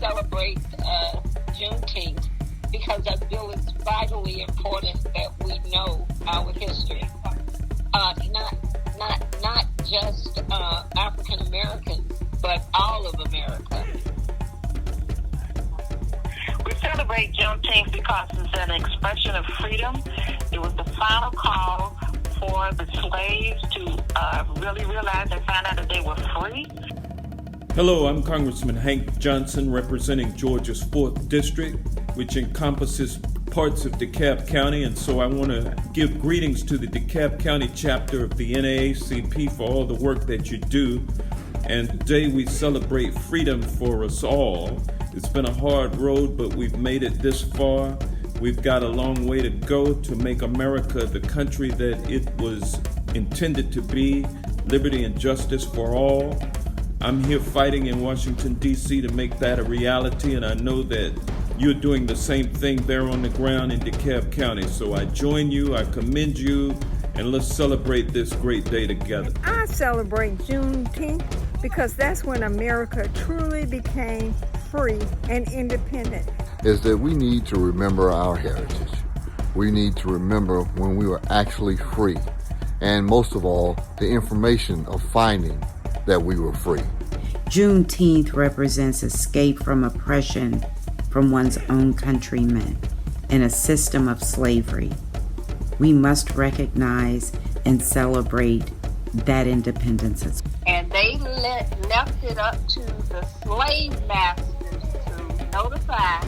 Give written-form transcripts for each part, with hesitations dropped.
celebrate Juneteenth because I feel it's vitally important that we know our history. Not just African Americans, but all of America. We celebrate Juneteenth because it's an expression of freedom. It was the final call for the slaves to really realize and find out that they were free. Hello, I'm Congressman Hank Johnson, representing Georgia's 4th District, which encompasses parts of DeKalb County, and so I want to give greetings to the DeKalb County chapter of the NAACP for all the work that you do. And today we celebrate freedom for us all. It's been a hard road, but we've made it this far. We've got a long way to go to make America the country that it was intended to be, liberty and justice for all. I'm here fighting in Washington, D.C. to make that a reality, and I know that you're doing the same thing there on the ground in DeKalb County. So I join you, I commend you, and let's celebrate this great day together. I celebrate Juneteenth because that's when America truly became free and independent. Is that we need to remember our heritage. We need to remember when we were actually free. And most of all, the information of finding that we were free. Juneteenth represents escape from oppression from one's own countrymen in a system of slavery. We must recognize and celebrate that independence. And they left it up to the slave masters to notify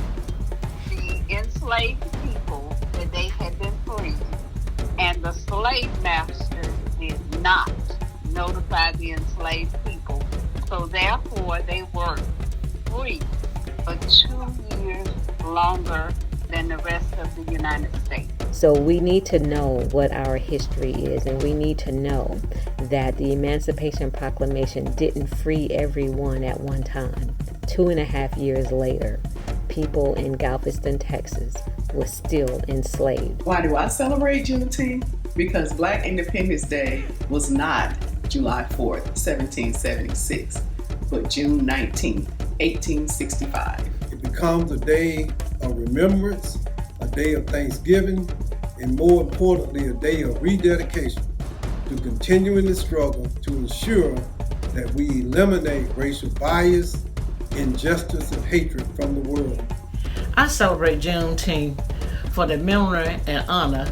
the enslaved people that they had been freed. And the slave masters did not notify the enslaved people. So therefore, they were free for 2 years longer than the rest of the United States. So we need to know what our history is, and we need to know that the Emancipation Proclamation didn't free everyone at one time. 2.5 years later, people in Galveston, Texas were still enslaved. Why do I celebrate Juneteenth? Because Black Independence Day was not July 4th, 1776, but June 19th, 1865. It becomes a day of remembrance, a day of thanksgiving, and more importantly, a day of rededication to continuing the struggle to ensure that we eliminate racial bias, injustice, and hatred from the world. I celebrate Juneteenth for the memory and honor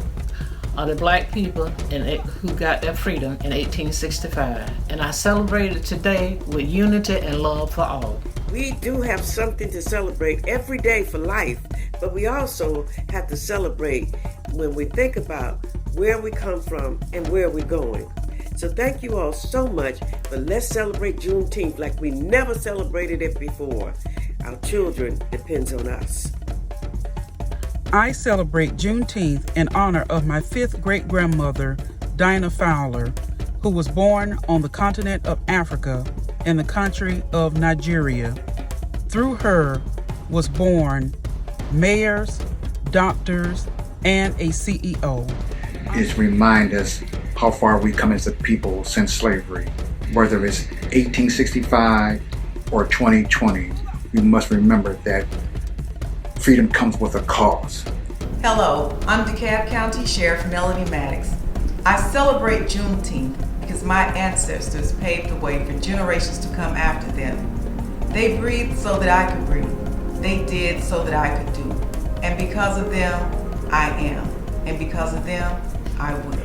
of the Black people who got their freedom in 1865. And I celebrate it today with unity and love for all. We do have something to celebrate every day for life, but we also have to celebrate when we think about where we come from and where we're going. So thank you all so much, but let's celebrate Juneteenth like we never celebrated it before. Our children depends on us. I celebrate Juneteenth in honor of my 5th great-grandmother, Dinah Fowler, who was born on the continent of Africa in the country of Nigeria. Through her was born mayors, doctors, and a CEO. It reminds us how far we come as a people since slavery. Whether it's 1865 or 2020, we must remember that freedom comes with a cause. Hello, I'm DeKalb County Sheriff Melody Maddox. I celebrate Juneteenth because my ancestors paved the way for generations to come after them. They breathed so that I could breathe. They did so that I could do. And because of them, I am. And because of them, I will.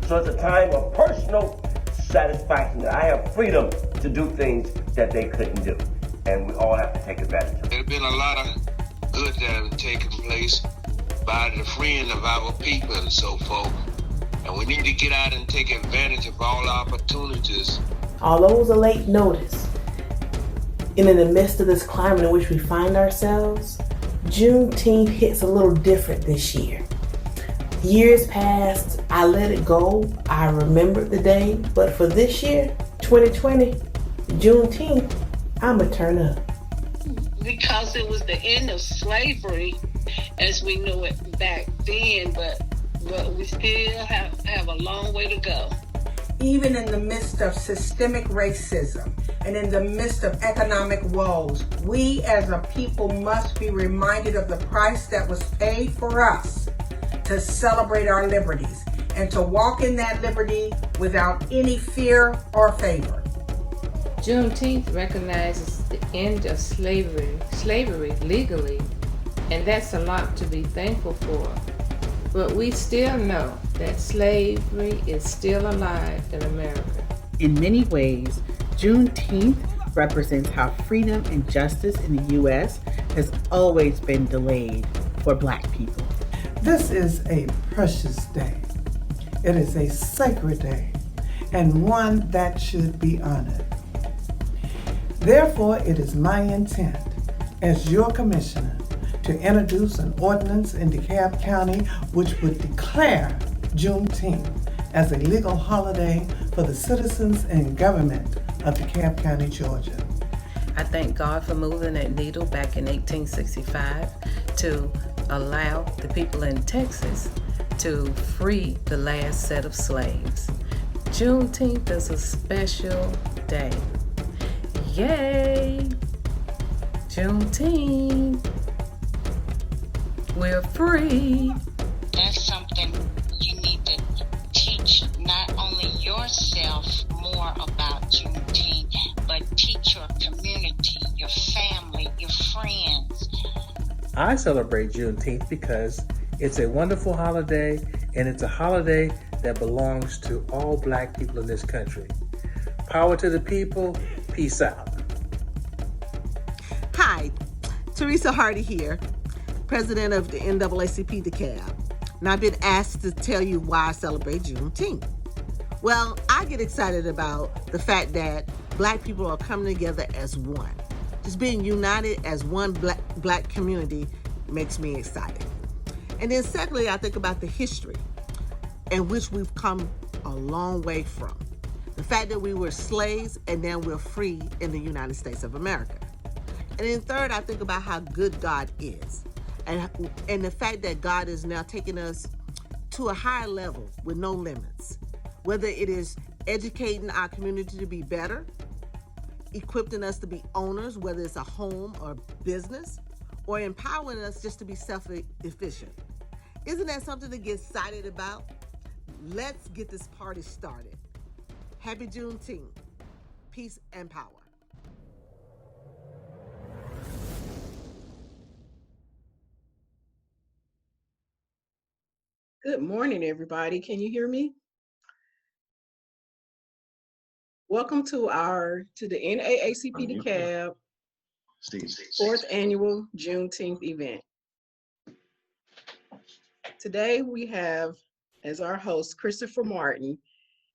So it's a time of personal satisfaction that I have freedom to do things that they couldn't do. And we all have to take advantage of it. There's been a lot of good that have taken place by the freeing of our people and so forth. And we need to get out and take advantage of all opportunities. Although it was a late notice, and in the midst of this climate in which we find ourselves, Juneteenth hits a little different this year. Years past, I let it go. I remembered the day. But for this year, 2020, Juneteenth, I'ma turn up. Because it was the end of slavery as we knew it back then, but we still have a long way to go. Even in the midst of systemic racism and in the midst of economic woes, we as a people must be reminded of the price that was paid for us to celebrate our liberties and to walk in that liberty without any fear or favor. Juneteenth recognizes the end of slavery legally, and that's a lot to be thankful for. But we still know that slavery is still alive in America. In many ways, Juneteenth represents how freedom and justice in the U.S. has always been delayed for Black people. This is a precious day. It is a sacred day and one that should be honored. Therefore, it is my intent as your commissioner to introduce an ordinance in DeKalb County which would declare Juneteenth as a legal holiday for the citizens and government of DeKalb County, Georgia. I thank God for moving that needle back in 1865 to allow the people in Texas to free the last set of slaves. Juneteenth is a special day. Yay! Juneteenth! We're free! That's something you need to teach not only yourself more about Juneteenth, but teach your community, your family, your friends. I celebrate Juneteenth because it's a wonderful holiday, and it's a holiday that belongs to all Black people in this country. Power to the people, peace out. Hi, Teresa Hardy here, president of the NAACP Dekalb. Now, I've been asked to tell you why I celebrate Juneteenth. Well, I get excited about the fact that Black people are coming together as one. Just being united as one black community makes me excited. And then secondly, I think about the history in which we've come a long way from. The fact that we were slaves and now we're free in the United States of America. And then third, I think about how good God is. And the fact that God is now taking us to a higher level with no limits. Whether it is educating our community to be better, equipping us to be owners, whether it's a home or business, or empowering us just to be self-efficient. Isn't that something to get excited about? Let's get this party started. Happy Juneteenth. Peace and power. Good morning, everybody. Can you hear me? Welcome to the NAACP Dekalb 4th annual Juneteenth event. Today we have as our host Christopher Martin.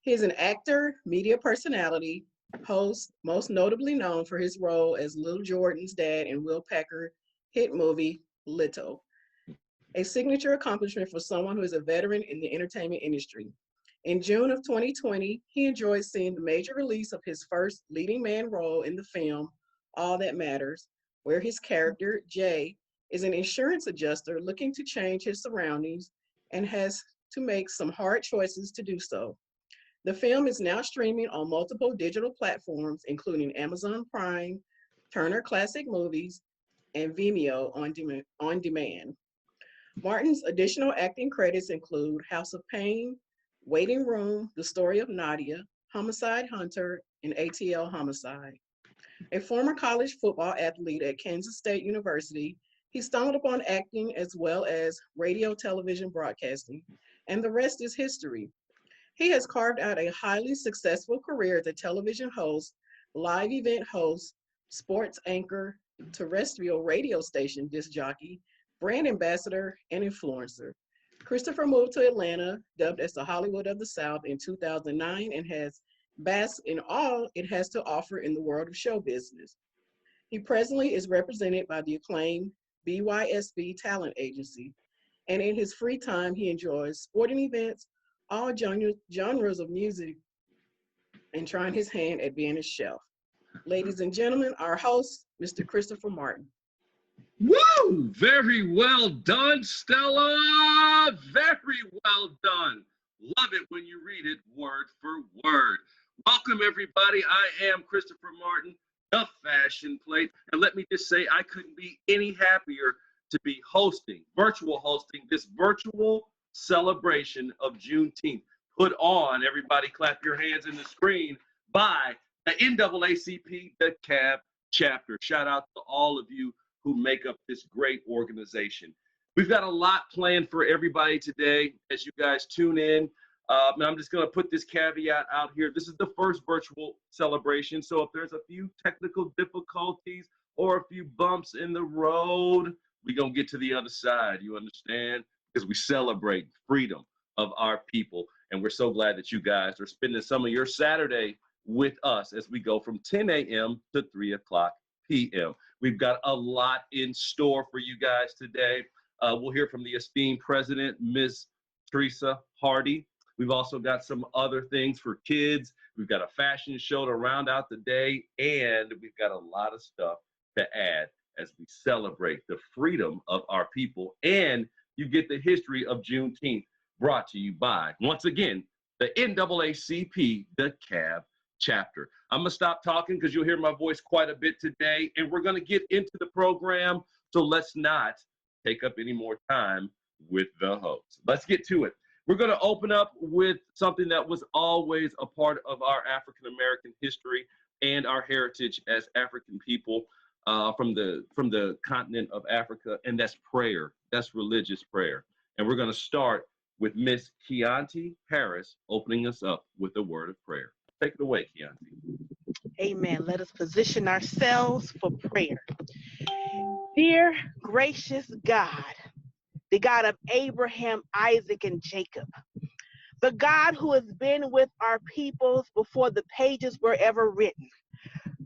He is an actor, media personality, host, most notably known for his role as Little Jordan's dad in Will Packer hit movie Little. A signature accomplishment for someone who is a veteran in the entertainment industry. In June of 2020, he enjoyed seeing the major release of his first leading man role in the film, All That Matters, where his character, Jay, is an insurance adjuster looking to change his surroundings and has to make some hard choices to do so. The film is now streaming on multiple digital platforms, including Amazon Prime, Turner Classic Movies, and Vimeo on demand. Martin's additional acting credits include House of Pain, Waiting Room, The Story of Nadia, Homicide Hunter, and ATL Homicide. A former college football athlete at Kansas State University, he stumbled upon acting as well as radio, television broadcasting, and the rest is history. He has carved out a highly successful career as a television host, live event host, sports anchor, terrestrial radio station disc jockey, brand ambassador, and influencer. Christopher moved to Atlanta, dubbed as the Hollywood of the South in 2009, and has basked in all it has to offer in the world of show business. He presently is represented by the acclaimed BYSB Talent Agency, and in his free time, he enjoys sporting events, all genres of music, and trying his hand at being a chef. Ladies and gentlemen, our host, Mr. Christopher Martin. Woo! Very well done, Stella! Very well done. Love it when you read it word for word. Welcome, everybody. I am Christopher Martin, the Fashion Plate. And let me just say, I couldn't be any happier to be virtual hosting this virtual celebration of Juneteenth. Put on, everybody clap your hands in the screen, by the NAACP Dekalb chapter. Shout out to all of you who make up this great organization. We've got a lot planned for everybody today as you guys tune in. And I'm just going to put this caveat out here. This is the first virtual celebration. So if there's a few technical difficulties or a few bumps in the road, we're going to get to the other side. You understand? Because we celebrate freedom of our people. And we're so glad that you guys are spending some of your Saturday with us as we go from 10 a.m. to 3 o'clock p.m. We've got a lot in store for you guys today. We'll hear from the esteemed president, Ms. Teresa Hardy. We've also got some other things for kids. We've got a fashion show to round out the day, and we've got a lot of stuff to add as we celebrate the freedom of our people. And you get the history of Juneteenth brought to you by, once again, the NAACP Dekalb chapter. I'm going to stop talking because you'll hear my voice quite a bit today, and we're going to get into the program, so let's not take up any more time with the host. Let's get to it. We're going to open up with something that was always a part of our African American history and our heritage as African people from the continent of Africa, and that's prayer. That's religious prayer. And we're going to start with Miss Keontae Harris opening us up with a word of prayer. Take it away, Keontae. Amen. Let us position ourselves for prayer. Dear gracious God, the God of Abraham, Isaac, and Jacob, the God who has been with our peoples before the pages were ever written.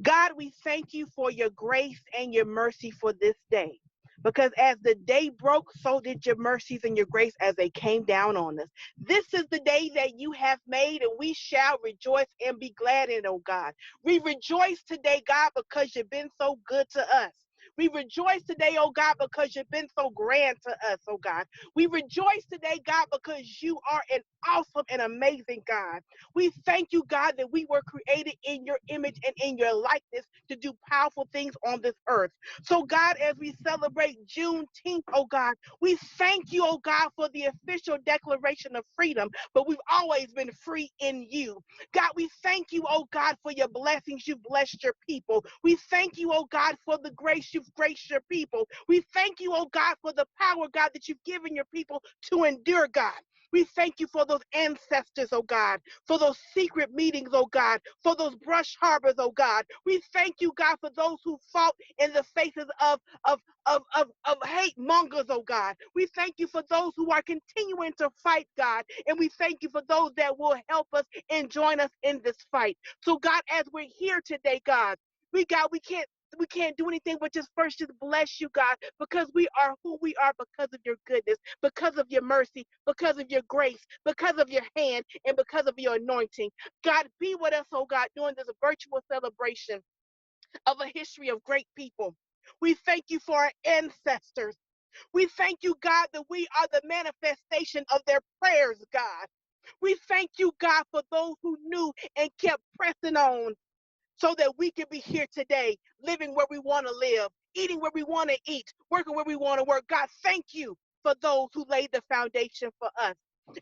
God, we thank you for your grace and your mercy for this day. Because as the day broke, so did your mercies and your grace as they came down on us. This is the day that you have made, and we shall rejoice and be glad in it, oh God. We rejoice today, God, because you've been so good to us. We rejoice today, oh God, because you've been so grand to us, oh God. We rejoice today, God, because you are an awesome and amazing God. We thank you, God, that we were created in your image and in your likeness to do powerful things on this earth. So, God, as we celebrate Juneteenth, oh God, we thank you, oh God, for the official declaration of freedom, but we've always been free in you. God, we thank you, oh God, for your blessings. You've blessed your people. We thank you, oh God, for the grace you've graced your people. We thank you, oh God, for the power, God, that you've given your people to endure, God. We thank you for those ancestors, oh God, for those secret meetings, oh God, for those brush harbors, oh God. We thank you, God, for those who fought in the faces of hate mongers, oh God. We thank you for those who are continuing to fight, God, and we thank you for those that will help us and join us in this fight. So, God, as we're here today, God, we can't do anything but just first just bless you, God, because we are who we are because of your goodness, because of your mercy, because of your grace, because of your hand, and because of your anointing. God, be with us, oh God, during this virtual celebration of a history of great people. We thank you for our ancestors. We thank you, God, that we are the manifestation of their prayers, God. We thank you, God, for those who knew and kept pressing on, so that we can be here today, living where we want to live, eating where we want to eat, working where we want to work. God, thank you for those who laid the foundation for us.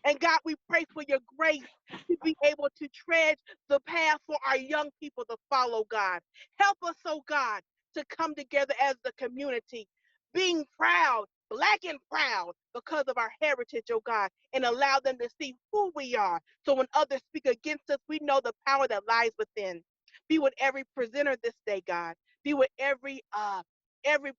And God, we pray for your grace to be able to tread the path for our young people to follow, God. Help us, oh God, to come together as the community, being proud, black and proud, because of our heritage, oh God, and allow them to see who we are. So when others speak against us, we know the power that lies within. Be with every presenter this day, God. Be with every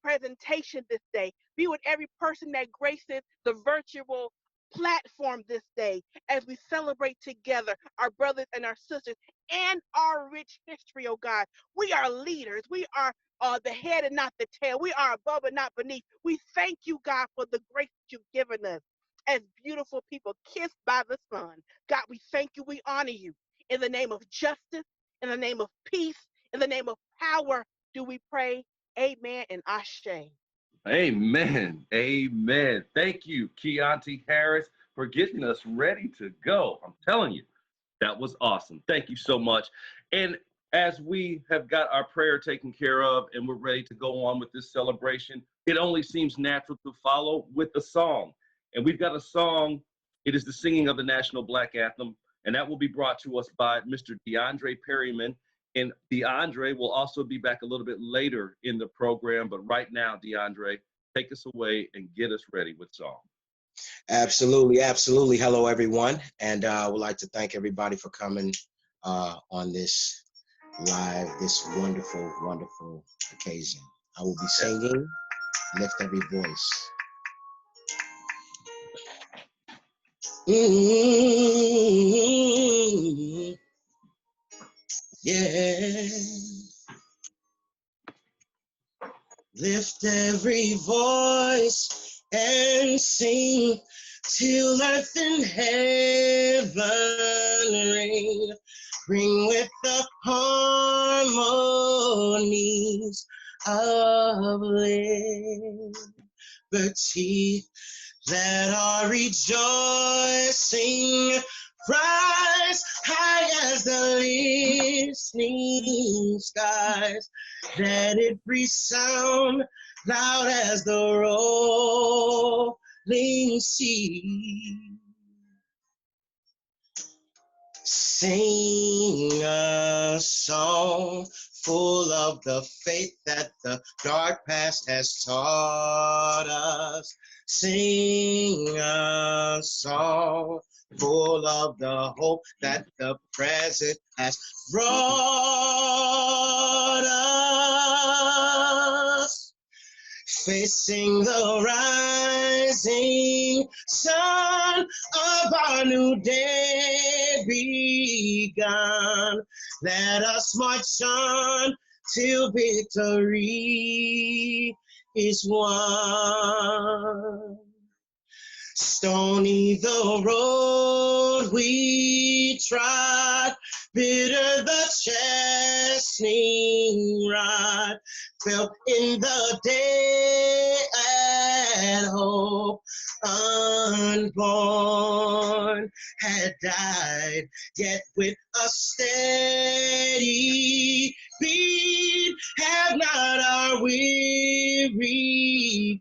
presentation this day. Be with every person that graces the virtual platform this day as we celebrate together our brothers and our sisters and our rich history, oh God. We are leaders. We are the head and not the tail. We are above and not beneath. We thank you, God, for the grace that you've given us as beautiful people kissed by the sun. God, we thank you. We honor you. In the name of justice, in the name of peace, in the name of power, do we pray. Amen and ashe. Amen. Amen. Thank you, Keontae Harris, for getting us ready to go. I'm telling you, that was awesome. Thank you so much. And as we have got our prayer taken care of and we're ready to go on with this celebration, it only seems natural to follow with a song. And we've got a song. It is the singing of the National Black Anthem, and that will be brought to us by Mr. DeAndre Perryman. And DeAndre will also be back a little bit later in the program. But right now, DeAndre, take us away and get us ready with song. Absolutely, absolutely. Hello, everyone. And I would like to thank everybody for coming on this live, this wonderful, wonderful occasion. I will be singing Lift Every Voice. Mm-hmm. Yeah. Lift every voice and sing till earth and heaven ring. Ring with the harmonies of liberty. Let our rejoicing rise high as the listening skies. Let it resound loud as the rolling sea. Sing a song full of the faith that the dark past has taught us. Sing a song full of the hope that the present has brought us. Facing the rising sun of our new day begun. Let us march on till victory is won. Stony the road we trod, bitter the chastening rod, felt in the day and hope unborn had died, yet with a steady beat have not our weary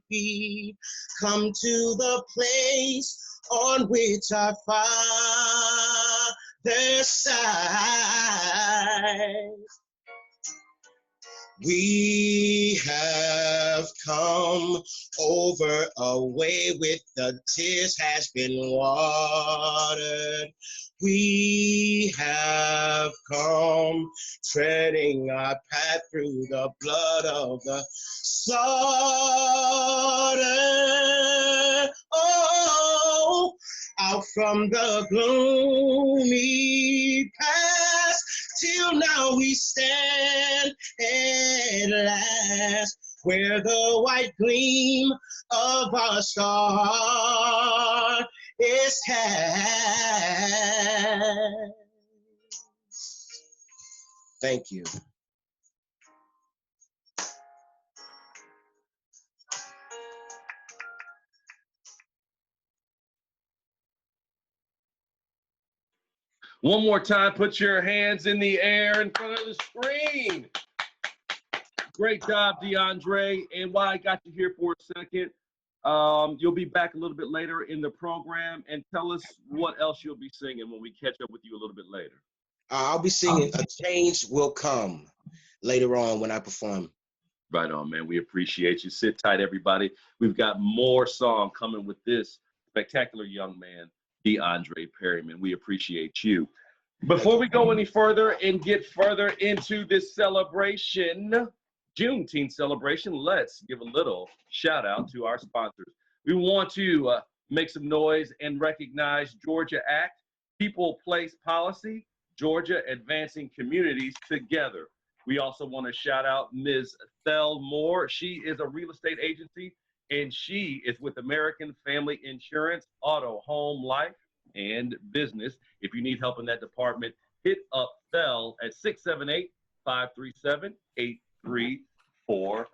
feet come to the place on which our Father sighs. We have come over a way with the tears has been watered. We have come treading our path through the blood of the slaughter. Oh, out from the gloomy past, till now we stand at last, where the white gleam of our star is cast. Thank you. One more time, put your hands in the air in front of the screen. Great job, DeAndre. And while I got you here for a second, you'll be back a little bit later in the program, and tell us what else you'll be singing when we catch up with you a little bit later. I'll be singing A Change Will Come later on when I perform. Right on, man. We appreciate you. Sit tight, everybody. We've got more song coming with this spectacular young man, DeAndre Perryman. We appreciate you. Before we go any further and get further into this celebration, Juneteenth celebration, let's give a little shout out to our sponsors. We want to make some noise and recognize Georgia Act, People Place Policy, Georgia Advancing Communities Together. We also want to shout out Ms. Thel Moore. She is a real estate agency, and she is with American Family Insurance, Auto, Home, Life, and Business. If you need help in that department, hit up Thel at 678-537-8340.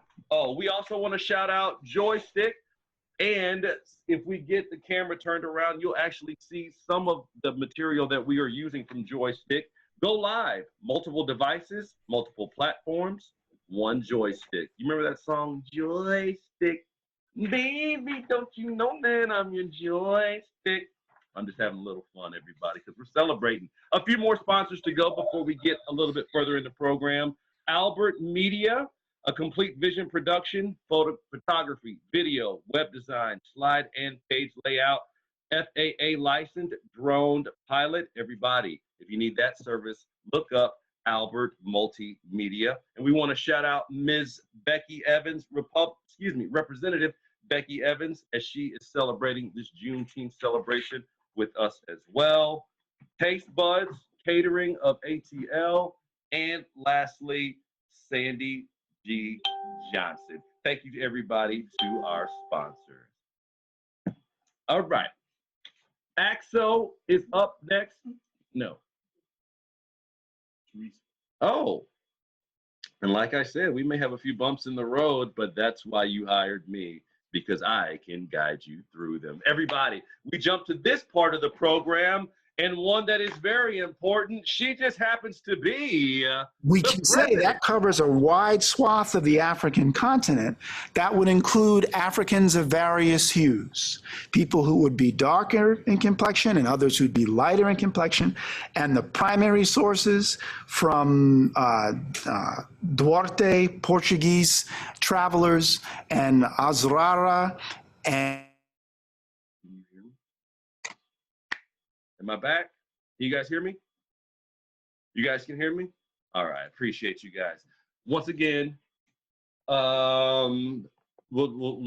We also want to shout out Joystick, And if we get the camera turned around, you'll actually see some of the material that we are using from Joystick go live. Multiple devices, multiple platforms, one joystick. You remember that song, Joystick? Baby, don't you know that I'm your joystick? I'm just having a little fun, everybody, because we're celebrating. A few more sponsors to go before we get a little bit further in the program. Albert Media, a complete vision production, photography, video, web design, slide and page layout, FAA licensed, drone pilot. Everybody, if you need that service, look up Albert Multimedia. And we want to shout out Ms. Becky Evans, Representative Becky Evans, as she is celebrating this Juneteenth celebration with us as well. Taste Buds, catering of ATL, and lastly, Sandy G. Johnson. Thank you to everybody, to our sponsors. All right. AXO is up next. No. Oh. And like I said, we may have a few bumps in the road, but that's why you hired me, because I can guide you through them. Everybody, we jump to this part of the program, and one that is very important. She just happens to be we can say that covers a wide swath of the African continent. That would include Africans of various hues, people who would be darker in complexion and others who'd be lighter in complexion. And the primary sources from Duarte, Portuguese travelers, and Azrara, and am I back? Can you guys hear me? You guys can hear me? All right, appreciate you guys. Once again, let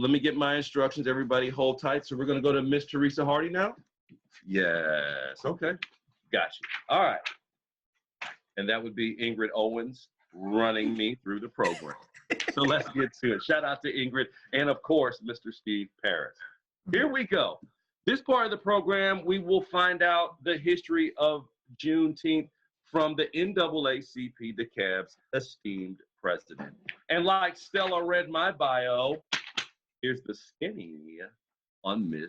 me get my instructions. Everybody hold tight. So we're gonna go to Miss Teresa Hardy now? Yes, okay, got you. All right. And that would be Ingrid Owens running me through the program. So let's get to it. Shout out to Ingrid and of course, Mr. Steve Paris. Here we go. This part of the program, we will find out the history of Juneteenth from the NAACP Dekalb's esteemed president. And like Stella read my bio, here's the skinny on Miss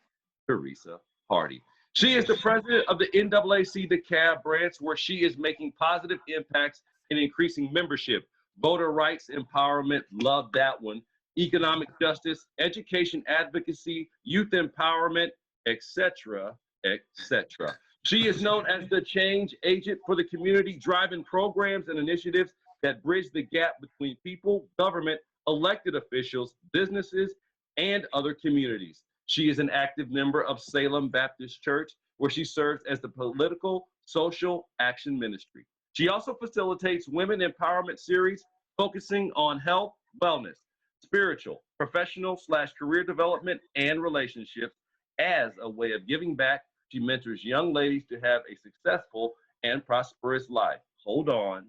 Teresa Hardy. She is the president of the NAACP Dekalb branch, where she is making positive impacts in increasing membership, voter rights empowerment, love that one, economic justice, education advocacy, youth empowerment, etc., etc. She is known as the change agent for the community, driving programs and initiatives that bridge the gap between people, government, elected officials, businesses, and other communities. She is an active member of Salem Baptist Church, where she serves as the political social action ministry. She also facilitates women empowerment series focusing on health, wellness, spiritual, professional/career development, and relationships. As a way of giving back, she mentors young ladies to have a successful and prosperous life. Hold on,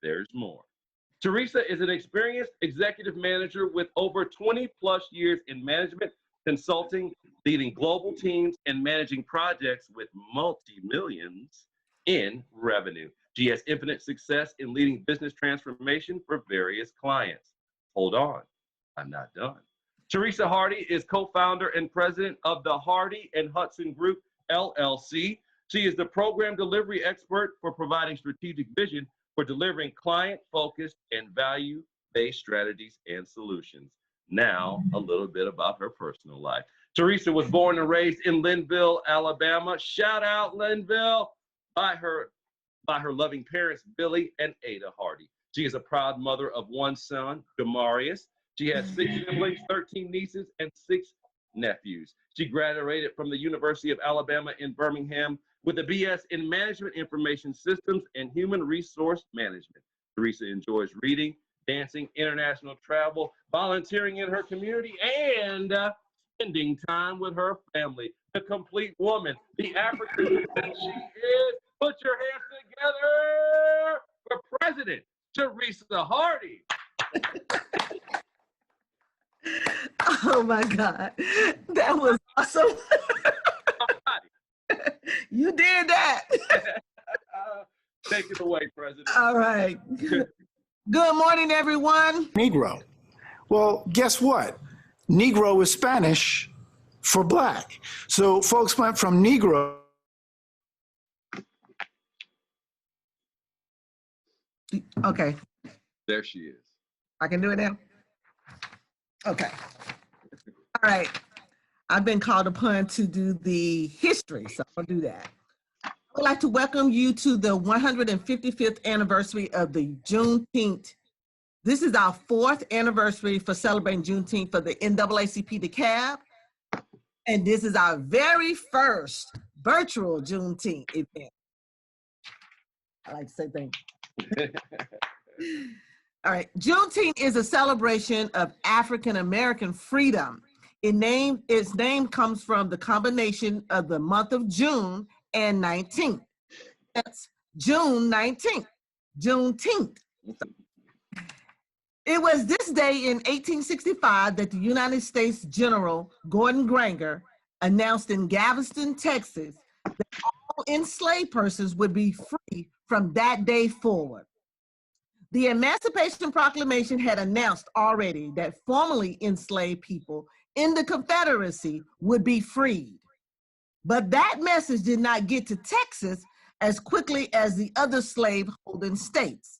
there's more. Teresa is an experienced executive manager with over 20 plus years in management, consulting, leading global teams, and managing projects with multi-millions in revenue. She has infinite success in leading business transformation for various clients. Hold on, I'm not done. Teresa Hardy is co-founder and president of the Hardy and Hudson Group, LLC. She is the program delivery expert for providing strategic vision for delivering client-focused and value-based strategies and solutions. Now, a little bit about her personal life. Teresa was born and raised in Linville, Alabama. Shout out Linville, by her loving parents, Billy and Ada Hardy. She is a proud mother of one son, Demarius. She has 6 siblings, 13 nieces, and 6 nephews. She graduated from the University of Alabama in Birmingham with a BS in Management Information Systems and Human Resource Management. Teresa enjoys reading, dancing, international travel, volunteering in her community, and spending time with her family. The complete woman, the African that she is. Put your hands together for President Teresa Hardy. Oh my God, that was awesome. You did that. Take it away, President. All right. Good morning, everyone. Negro. Well, guess what? Negro is Spanish for black. So folks went from Negro. Okay. There she is. I can do it now? Okay. All right. I've been called upon to do the history, so I'll do that. I would like to welcome you to the 155th anniversary of the Juneteenth. This is our 4th anniversary for celebrating Juneteenth for the NAACP Dekalb. And this is our very first virtual Juneteenth event. I like to say thank you. All right, Juneteenth is a celebration of African American freedom. Its name comes from the combination of the month of June and 19th. That's June 19th, Juneteenth. It was this day in 1865 that the United States General Gordon Granger announced in Galveston, Texas, that all enslaved persons would be free from that day forward. The Emancipation Proclamation had announced already that formerly enslaved people in the Confederacy would be freed. But that message did not get to Texas as quickly as the other slave-holding states.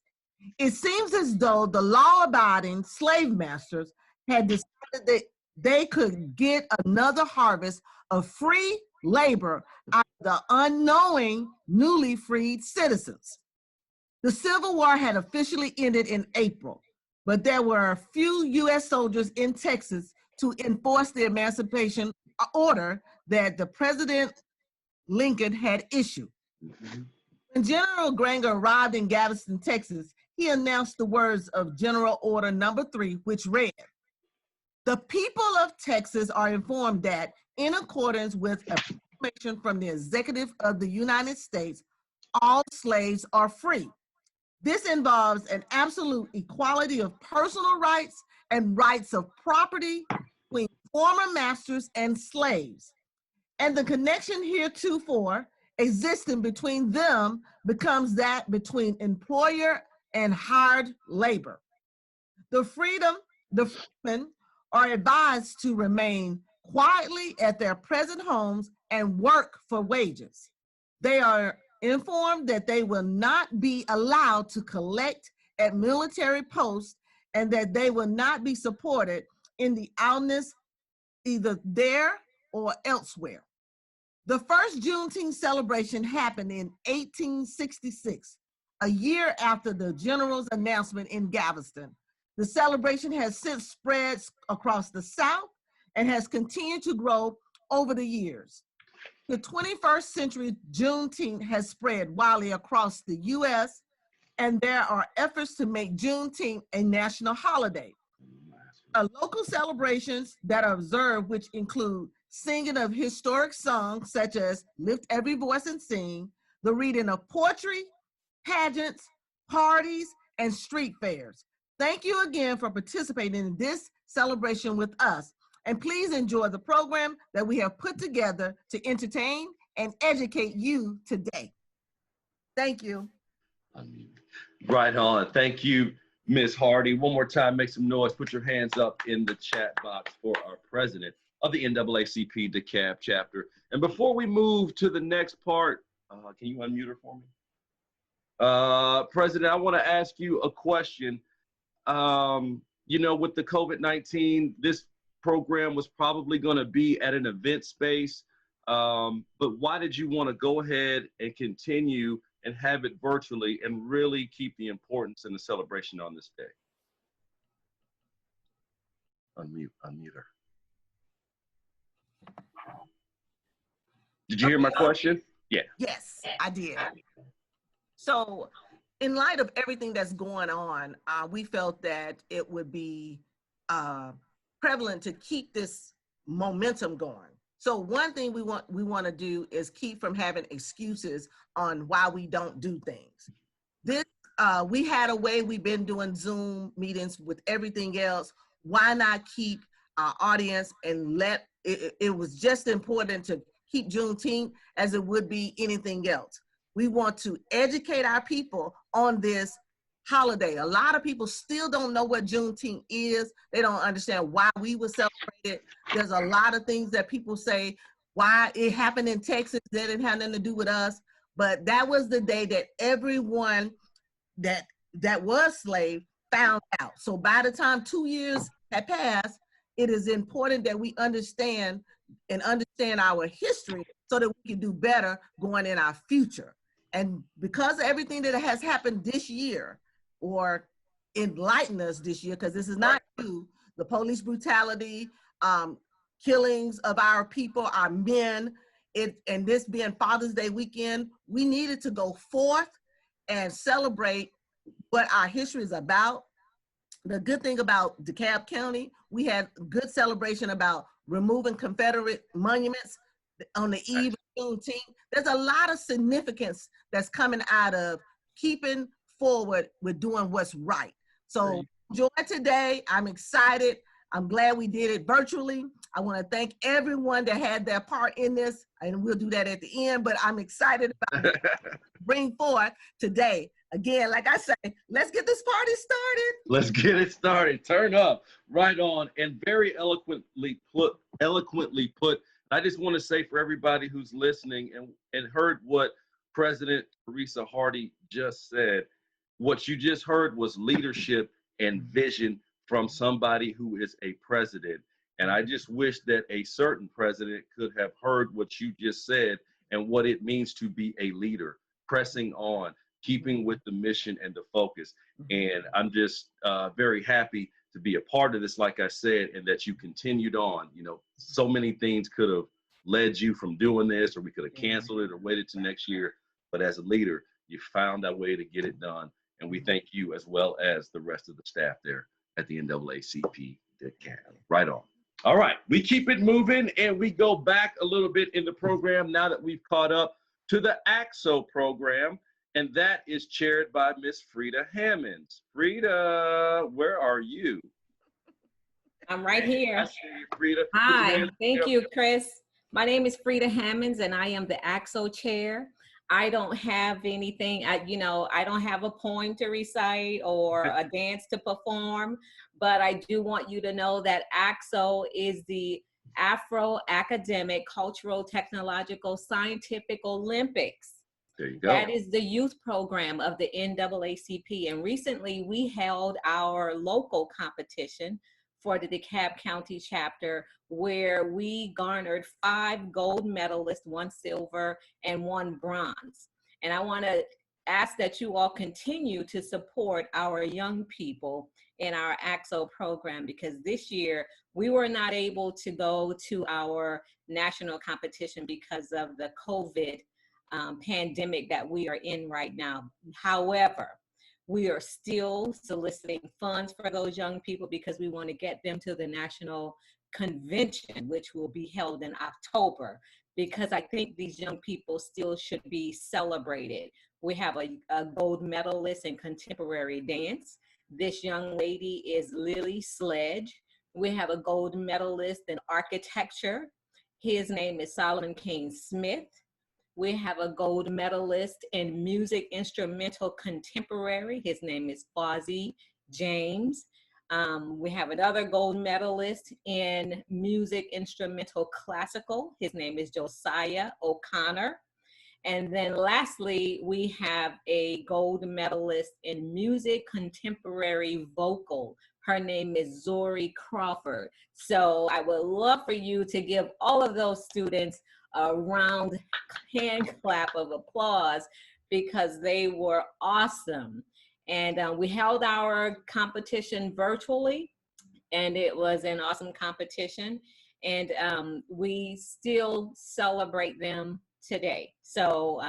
It seems as though the law-abiding slave masters had decided that they could get another harvest of free labor out of the unknowing, newly freed citizens. The Civil War had officially ended in April, but there were a few U.S. soldiers in Texas to enforce the emancipation order that the President Lincoln had issued. When General Granger arrived in Galveston, Texas, he announced the words of General Order Number 3, which read, "The people of Texas are informed that, in accordance with a proclamation from the Executive of the United States, all slaves are free. This involves an absolute equality of personal rights and rights of property between former masters and slaves. And the connection heretofore existing between them becomes that between employer and hired labor. The freedmen are advised to remain quietly at their present homes and work for wages. They are informed that they will not be allowed to collect at military posts and that they will not be supported in the idleness either there or elsewhere." The first Juneteenth celebration happened in 1866, a year after the general's announcement in Galveston. The celebration has since spread across the South and has continued to grow over the years. The 21st century Juneteenth has spread widely across the U.S., and there are efforts to make Juneteenth a national holiday. Local celebrations that are observed, which include singing of historic songs such as Lift Every Voice and Sing, the reading of poetry, pageants, parties, and street fairs. Thank you again for participating in this celebration with us. And please enjoy the program that we have put together to entertain and educate you today. Thank you. Right on. Thank you, Ms. Hardy. One more time, make some noise. Put your hands up in the chat box for our president of the NAACP Dekalb chapter. And before we move to the next part, can you unmute her for me? President, I want to ask you a question. You know, with the COVID-19, this program was probably going to be at an event space, but why did you want to go ahead and continue and have it virtually and really keep the importance and the celebration on this day? Unmute her. Did you hear my question? Yeah. Yes, I did. So in light of everything that's going on, we felt that it would be prevalent to keep this momentum going. So one thing we want to do is keep from having excuses on why we don't do things. This we had a way we've been doing Zoom meetings with everything else. Why not keep our audience and let it was just important to keep Juneteenth as it would be anything else. We want to educate our people on this holiday. A lot of people still don't know what Juneteenth is. They don't understand why we would celebrate it. There's a lot of things that people say, why it happened in Texas, that didn't have nothing to do with us. But that was the day that everyone that was slave found out. So by the time 2 years had passed, it is important that we understand our history so that we can do better going in our future. And because of everything that has happened this year, or enlighten us this year, because this is not new, the police brutality, killings of our people, our men, and this being Father's Day weekend, we needed to go forth and celebrate what our history is about. The good thing about DeKalb County, we had good celebration about removing Confederate monuments on the eve of Juneteenth. There's a lot of significance that's coming out of keeping forward with doing what's right. So enjoy today. I'm excited. I'm glad we did it virtually. I want to thank everyone that had their part in this, and we'll do that at the end, but I'm excited about bring forth today. Again, like I say, let's get this party started. Let's get it started. Turn up. Right on. And very eloquently put. I just want to say for everybody who's listening and heard what President Teresa Hardy just said, what you just heard was leadership and vision from somebody who is a president. And I just wish that a certain president could have heard what you just said and what it means to be a leader, pressing on, keeping with the mission and the focus. And I'm just very happy to be a part of this, like I said, and that you continued on. You know, so many things could have led you from doing this, or we could have canceled it or waited till next year. But as a leader, you found a way to get it done. And we thank you as well as the rest of the staff there at the NAACP Dekalb. Right on. All right, we keep it moving and we go back a little bit in the program now that we've caught up to the AXO program, and that is chaired by Miss Frida Hammonds. Frida, where are you? I'm right here. I see you, Frida. Hi, thank you, Chris. My name is Frida Hammonds, and I am the AXO chair. I don't have anything, I don't have a poem to recite or a dance to perform, but I do want you to know that AXO is the Afro Academic Cultural Technological Scientific Olympics. There you go. That is the youth program of the NAACP. And recently we held our local competition for the DeKalb County chapter, where we garnered 5 gold medalists, 1 silver, and 1 bronze. And I want to ask that you all continue to support our young people in our AXO program, because this year we were not able to go to our national competition because of the COVID pandemic that we are in right now. However, we are still soliciting funds for those young people because we want to get them to the national convention, which will be held in October, because I think these young people still should be celebrated. We have a gold medalist in contemporary dance. This young lady is Lily Sledge. We have a gold medalist in architecture. His name is Solomon King Smith. We have a gold medalist in music instrumental contemporary. His name is Fozzie James. We have another gold medalist in music instrumental classical. His name is Josiah O'Connor. And then lastly, we have a gold medalist in music contemporary vocal. Her name is Zori Crawford. So I would love for you to give all of those students a round hand clap of applause, because they were awesome. And we held our competition virtually, and it was an awesome competition. And we still celebrate them today. So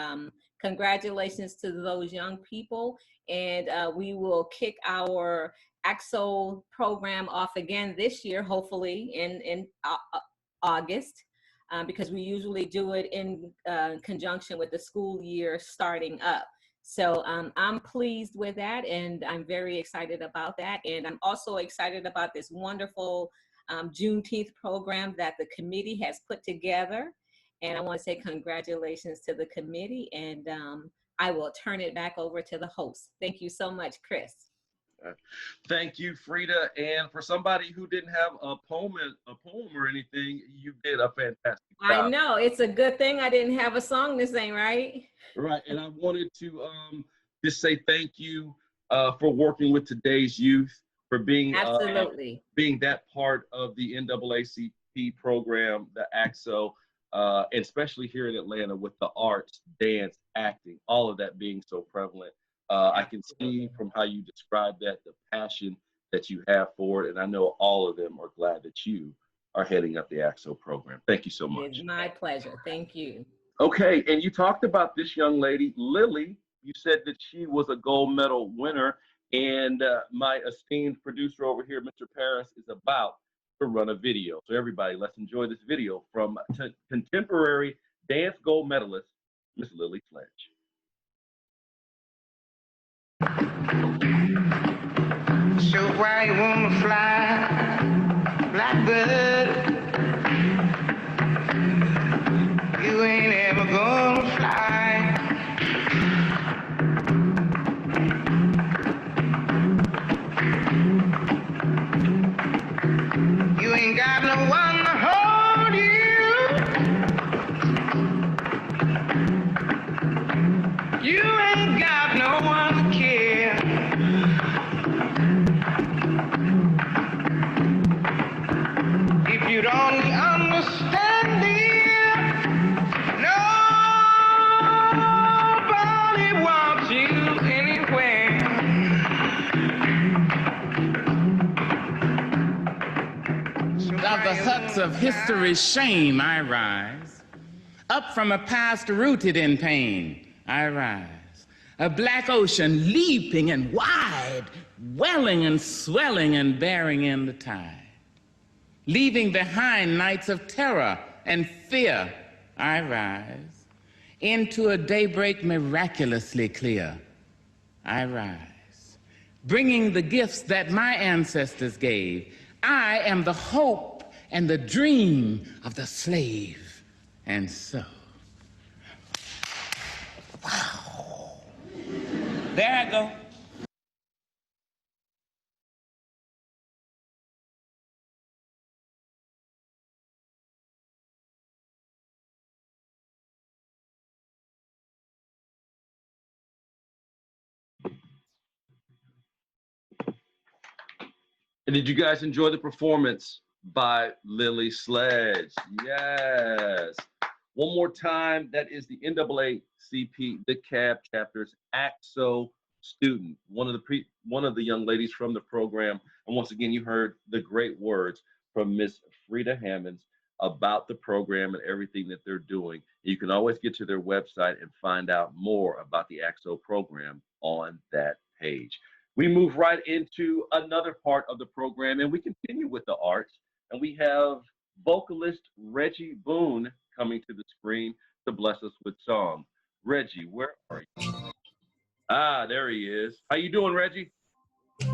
congratulations to those young people. And we will kick our AXO program off again this year, hopefully in August. Because we usually do it in conjunction with the school year starting up. So I'm pleased with that, and I'm very excited about that. And I'm also excited about this wonderful Juneteenth program that the committee has put together. And I want to say congratulations to the committee, and I will turn it back over to the host. Thank you so much, Chris. Thank you, Frida. And for somebody who didn't have a poem or anything, you did a fantastic job. I know, it's a good thing I didn't have a song to sing, right? Right, and I wanted to just say thank you for working with today's youth, for being absolutely being that part of the NAACP program, the AXO, and especially here in Atlanta with the arts, dance, acting, all of that being so prevalent. I can see from how you described that, the passion that you have for it, and I know all of them are glad that you are heading up the AXO program. Thank you so much. It's my pleasure. Thank you. Okay, and you talked about this young lady, Lily. You said that she was a gold medal winner, and my esteemed producer over here, Mr. Paris, is about to run a video. So everybody, let's enjoy this video from contemporary dance gold medalist, Miss Lily Sledge. So why you wanna fly, blackbird? You ain't ever gonna fly. You ain't got no one to hold you. You ain't got no one to care. If you'd only understand it, nobody wants you anywhere. Of the huts of history's shame I rise, up from a past rooted in pain I rise, a black ocean leaping and wide, welling and swelling and bearing in the tide. Leaving behind nights of terror and fear, I rise. Into a daybreak miraculously clear, I rise. Bringing the gifts that my ancestors gave. I am the hope and the dream of the slave. And so, wow. There I go. And did you guys enjoy the performance by Lily Sledge? Yes. One more time, that is the NAACP Dekalb chapter's AXO student, one of the young ladies from the program. And once again, you heard the great words from Miss Frida Hammonds about the program and everything that they're doing. You can always get to their website and find out more about the AXO program on that page. We move right into another part of the program, and we continue with the arts. And we have vocalist Reggie Boone coming to the screen to bless us with song. Reggie, where are you? Ah, there he is. How you doing, Reggie? I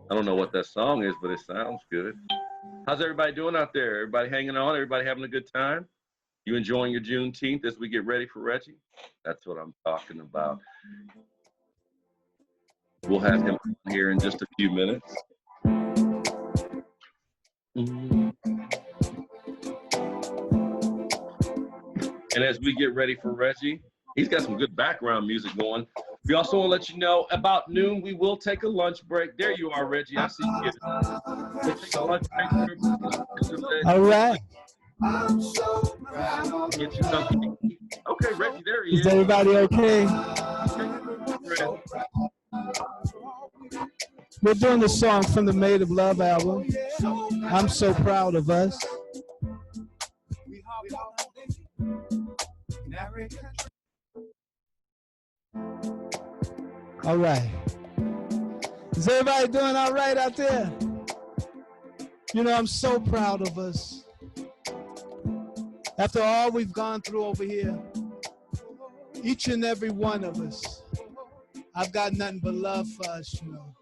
don't know what that song is, but it sounds good. How's everybody doing out there? Everybody hanging on? Everybody having a good time? You enjoying your Juneteenth as we get ready for Reggie? That's what I'm talking about. We'll have him here in just a few minutes. And as we get ready for Reggie, he's got some good background music going. We also want to let you know about noon, we will take a lunch break. There you are, Reggie. I see you. We'll take a lunch break. All right. Get you something to eat. Okay, Reggie, there he is. Is everybody okay? We're doing the song from the Made of Love album. I'm so proud of us. All right. Is everybody doing all right out there? You know, I'm so proud of us. After all we've gone through over here, each and every one of us, I've got nothing but love for us, you know.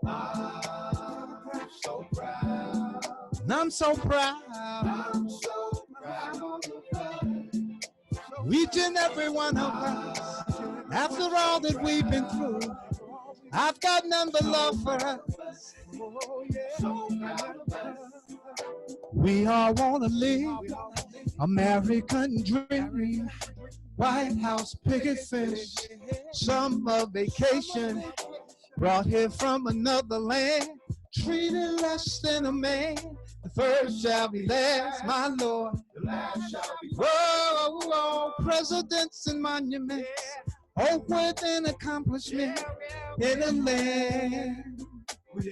I'm so proud. I'm so proud. I'm so proud of each and every one of us. After all that we've been through, I've got none but love for us. We all want to live American dream. White House picket fence, summer vacation, brought here from another land, treated less than a man. The first shall be last, my Lord. The last shall be first. Whoa, whoa, presidents and monuments, award and accomplishment in a land we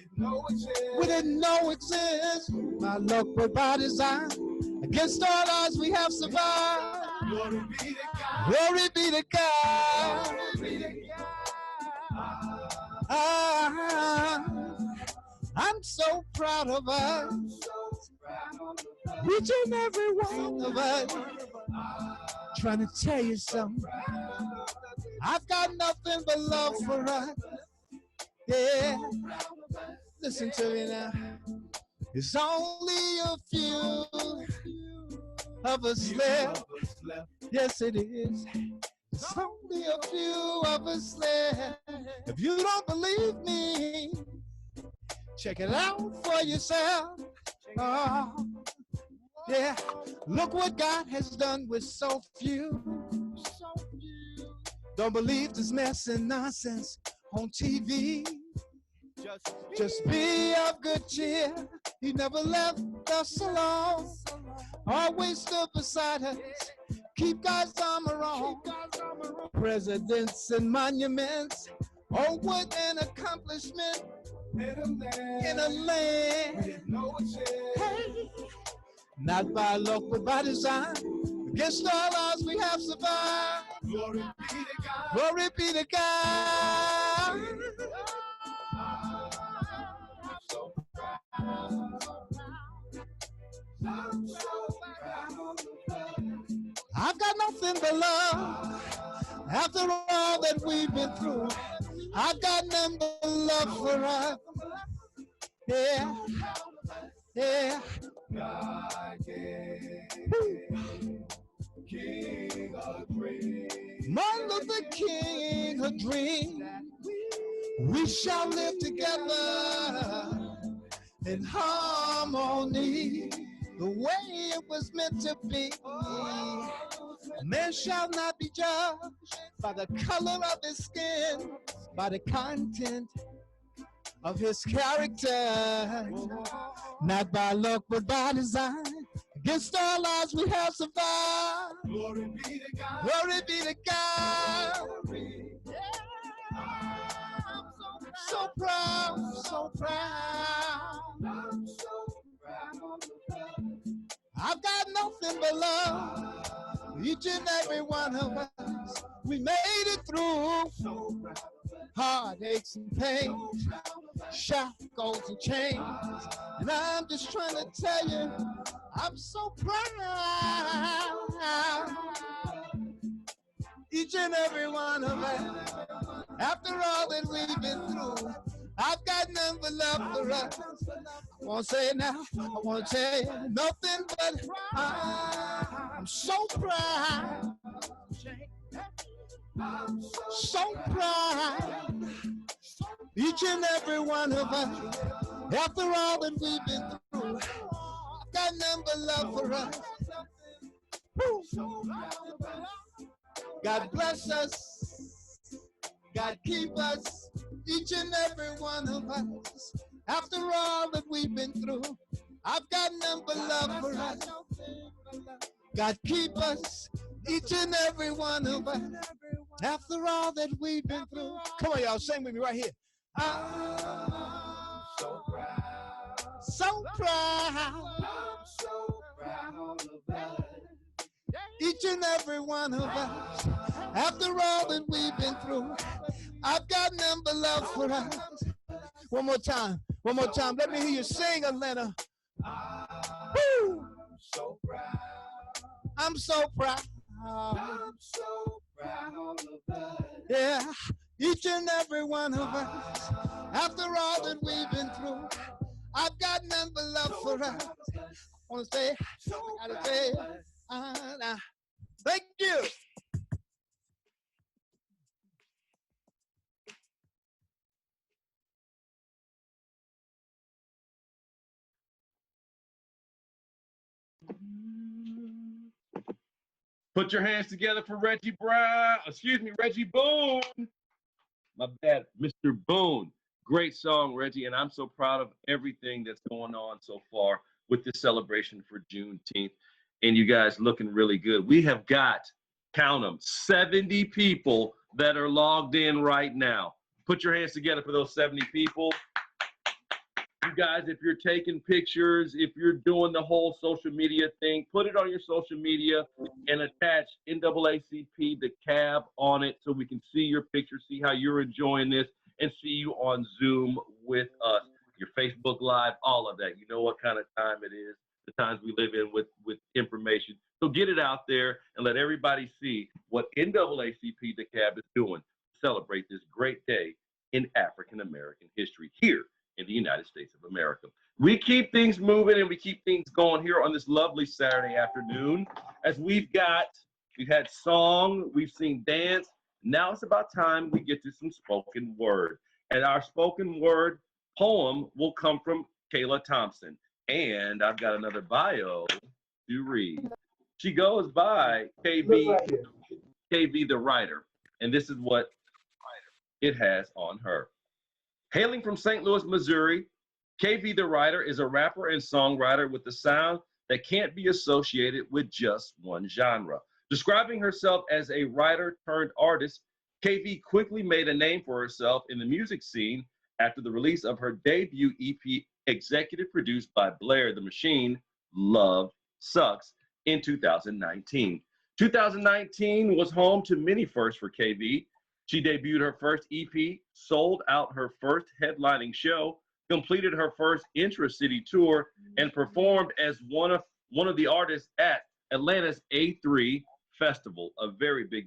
didn't know exists. My luck was by design. Against all odds we have survived. Glory be to God. Glory be to God. Glory be to God. I'm so proud of us. Each and every one of us. Trying to tell you something. I've got nothing but love for us. Yeah. Listen to me now. It's only a few of us left. Yes, it is. It's only a few of us left. If you don't believe me, check it out for yourself. Oh, yeah. Look what God has done with so few. Don't believe this mess and nonsense on TV. Just be of good cheer. He never left us alone. Always stood beside us. Keep God's armor on. Presidents and monuments, award and accomplishment in a land. Hey. Not by luck but by design. Against all odds we have survived. Glory be to God. Glory be to God. I'm so proud. I've got nothing but love. After all that we've been through, I've got nothing but love for us. Yeah, yeah. God gave King a dream. Martin Luther King a dream. We shall live together in harmony, the way it was meant to be. Man shall not be judged by the color of his skin, by the content of his character. Not by luck but by design. Against all odds we have survived. Glory be to God. Glory be to God. So proud, so proud. I'm so proud. I've got nothing but love. Each and every one of us, we made it through. Heartaches and pains, shackles and chains. And I'm just trying to tell you, I'm so proud. Each and every one of us, after all that we've been through, I've got nothing but love for us. I won't say it now, I won't tell you nothing but I'm so proud. So proud. Each and every one of us, after all that we've been through, I've got nothing but love for us. Woo. God bless us. God keep us. Each and every one of us. After all that we've been through, I've got nothing but love for us. God keep us. Each and every one of us. After all that we've been through. Come on, y'all, sing with me right here. I'm so proud. So proud. I'm so proud of us. Each and every one of us. After all that we've been through, I've got nothing but love for us. One more time. One more time. Let me hear you sing, Atlanta. Woo! So proud. I'm so proud. I'm so proud of us. Yeah. each and every one of us. After all that we've been through, I've got none but love for us. I want to say, I gotta say, thank you. Put your hands together for Reggie Boone. My bad, Mr. Boone. Great song, Reggie, and I'm so proud of everything that's going on so far with this celebration for Juneteenth. And you guys looking really good. We have got, count them, 70 people that are logged in right now. Put your hands together for those 70 people. You guys, if you're taking pictures, if you're doing the whole social media thing, put it on your social media and attach NAACP Dekalb on it so we can see your picture, see how you're enjoying this, and see you on Zoom with us. Your Facebook Live, all of that. You know what kind of time it is, the times we live in with information. So get it out there and let everybody see what NAACP Dekalb is doing to celebrate this great day in African American history here in the United States of America. We keep things moving and we keep things going here on this lovely Saturday afternoon as we've had song, we've seen dance. Now it's about time we get to some spoken word. And our spoken word poem will come from Kayla Thompson. And I've got another bio to read. She goes by KB the Writer. And this is what it has on her. Hailing from St. Louis, Missouri, KB the Writer is a rapper and songwriter with a sound that can't be associated with just one genre. Describing herself as a writer turned artist, KB quickly made a name for herself in the music scene after the release of her debut EP, executive produced by Blair the Machine, Love Sucks, in 2019. 2019 was home to many firsts for KB. She debuted her first EP, sold out her first headlining show, completed her first intra-city tour, and performed as one of the artists at Atlanta's A3 Festival, a very big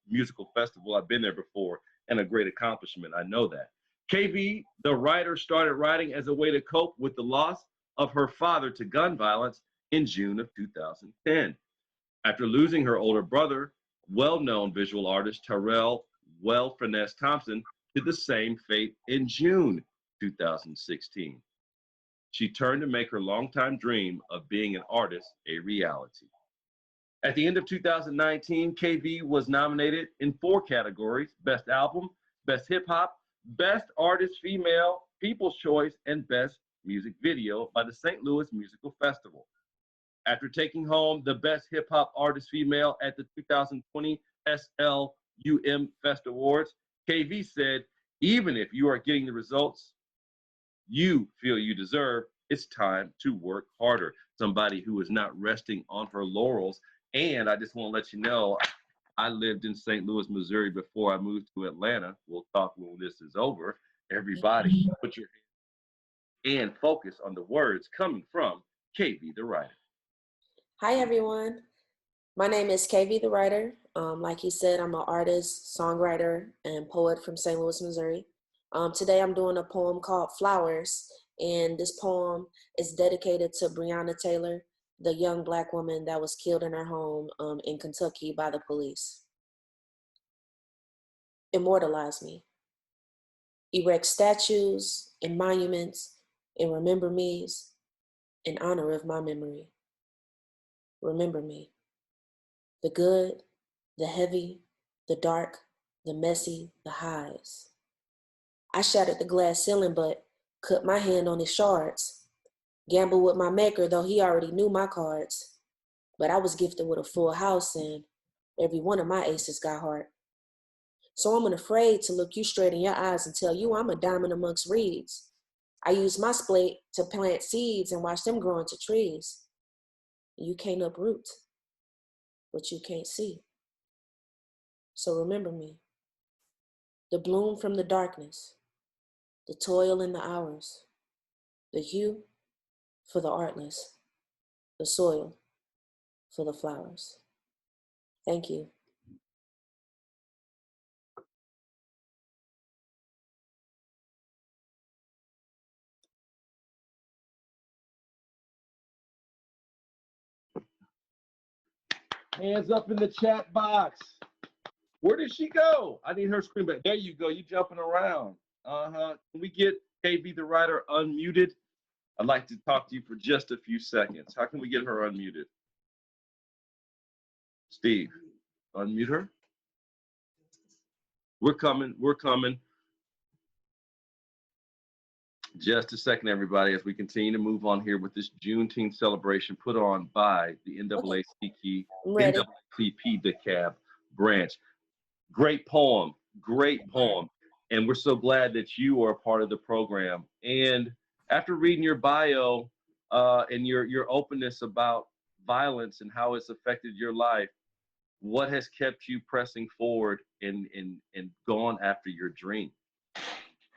musical festival. I've been there before, and a great accomplishment. I know that. KB, the writer, started writing as a way to cope with the loss of her father to gun violence in June of 2010. After losing her older brother, well-known visual artist Terrell Finesse Thompson to the same fate in June 2016. She turned to make her longtime dream of being an artist a reality. At the end of 2019, KB was nominated in 4 categories: Best Album, Best Hip Hop, Best Artist Female, People's Choice, and Best Music Video by the St. Louis Musical Festival. After taking home the Best Hip Hop Artist Female at the 2020 SLUM Fest Awards, KV said, even if you are getting the results you feel you deserve, it's time to work harder. Somebody who is not resting on her laurels. And I just want to let you know, I lived in St. Louis, Missouri before I moved to Atlanta. We'll talk when this is over. Everybody put your hands and focus on the words coming from KB the Writer. Hi, everyone. My name is KV the Writer. Like he said, I'm an artist, songwriter, and poet from St. Louis, Missouri. Today I'm doing a poem called Flowers, and this poem is dedicated to Breonna Taylor, the young Black woman that was killed in her home in Kentucky by the police. Immortalize me. Erect statues and monuments and remember me's in honor of my memory. Remember me. The good, the heavy, the dark, the messy, the highs. I shattered the glass ceiling, but cut my hand on his shards. Gambled with my maker, though he already knew my cards. But I was gifted with a full house, and every one of my aces got heart. So I'm unafraid to look you straight in your eyes and tell you I'm a diamond amongst reeds. I use my spade to plant seeds and watch them grow into trees. You can't uproot what you can't see. So remember me. The bloom from the darkness, the toil in the hours, the hue for the artless, the soil for the flowers. Thank you. Hands up in the chat box. Where did she go? I need her screen back. There you go. You jumping around. Can we get KB the writer unmuted? I'd like to talk to you for just a few seconds. How can we get her unmuted? Steve, unmute her. We're coming. We're coming. Just a second, everybody, as we continue to move on here with this Juneteenth celebration put on by the NAACP Dekalb branch. Great poem, great poem. And we're so glad that you are a part of the program. And after reading your bio and your openness about violence and how it's affected your life, what has kept you pressing forward and gone after your dream?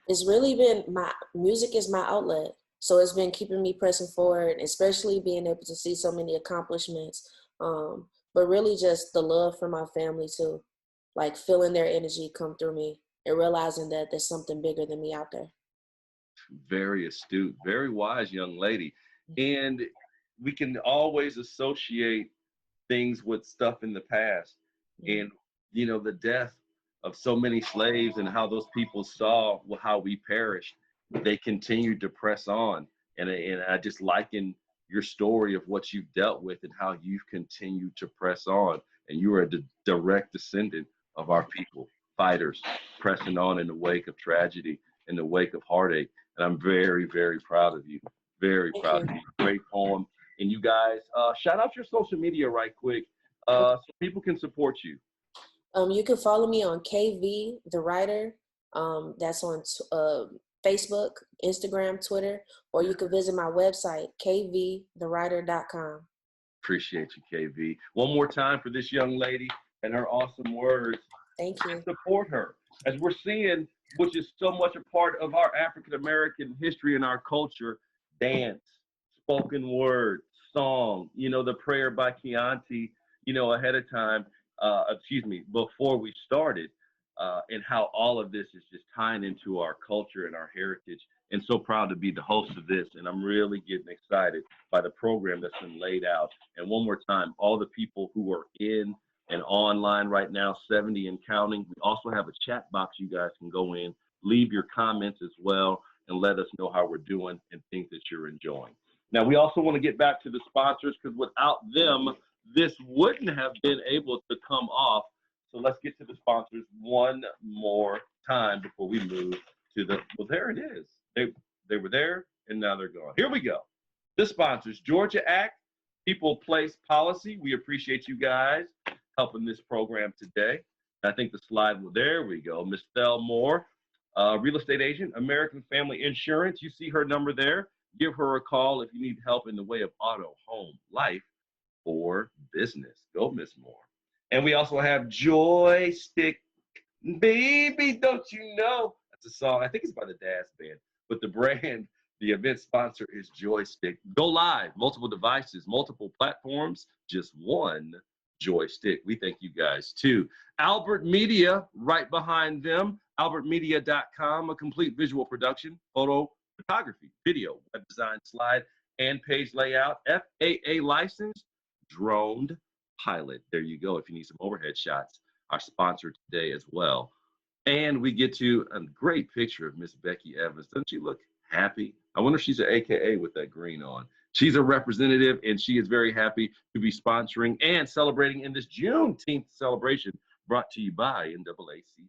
It's really been my music is my outlet. So it's been keeping me pressing forward, especially being able to see so many accomplishments. But really just the love for my family too, like feeling their energy come through me and realizing that there's something bigger than me out there. Very astute, very wise young lady. And we can always associate things with stuff in the past. And, you know, the death of so many slaves and how those people saw how we perished, they continued to press on. And I just liken your story of what you've dealt with and how you've continued to press on. And you are a direct descendant of our people, fighters, pressing on in the wake of tragedy, in the wake of heartache. And I'm very, very proud of you. Very proud of you. Great poem. And you guys, shout out your social media right quick so people can support you. You can follow me on KV, the writer. That's on Facebook, Instagram, Twitter, or you can visit my website, kvthewriter.com. Appreciate you, KV. One more time for this young lady and her awesome words. Thank you. Support her. As we're seeing, which is so much a part of our African-American history and our culture, dance, spoken word, song, you know, the prayer by Chianti, you know, ahead of time, before we started, and how all of this is just tying into our culture and our heritage. And so proud to be the host of this. And I'm really getting excited by the program that's been laid out. And one more time, all the people who are in and online right now, 70 and counting. We also have a chat box you guys can go in, leave your comments as well, and let us know how we're doing and things that you're enjoying. Now, we also want to get back to the sponsors because without them, this wouldn't have been able to come off. So let's get to the sponsors one more time before we move to the, well, there it is. They were there and now they're gone. Here we go. The sponsors, Georgia Act, People Place Policy. We appreciate you guys helping this program today. I think the slide, well, there we go. Ms. Thel Moore, real estate agent, American Family Insurance. You see her number there. Give her a call if you need help in the way of auto, home, life, or business. Go, Miss Moore. And we also have Joystick. Baby, don't you know? That's a song. I think it's by the Daz Band. But the brand, the event sponsor is Joystick. Go live, multiple devices, multiple platforms, just one Joystick. We thank you guys too. Albert Media, right behind them. AlbertMedia.com, a complete visual production, photo, photography, video, web design, slide, and page layout. FAA licensed, droned pilot. There you go. If you need some overhead shots, our sponsor today as well. And we get to a great picture of Miss Becky Evans. Doesn't she look happy? I wonder if she's an AKA with that green on. She's a representative, and she is very happy to be sponsoring and celebrating in this Juneteenth celebration brought to you by NAACP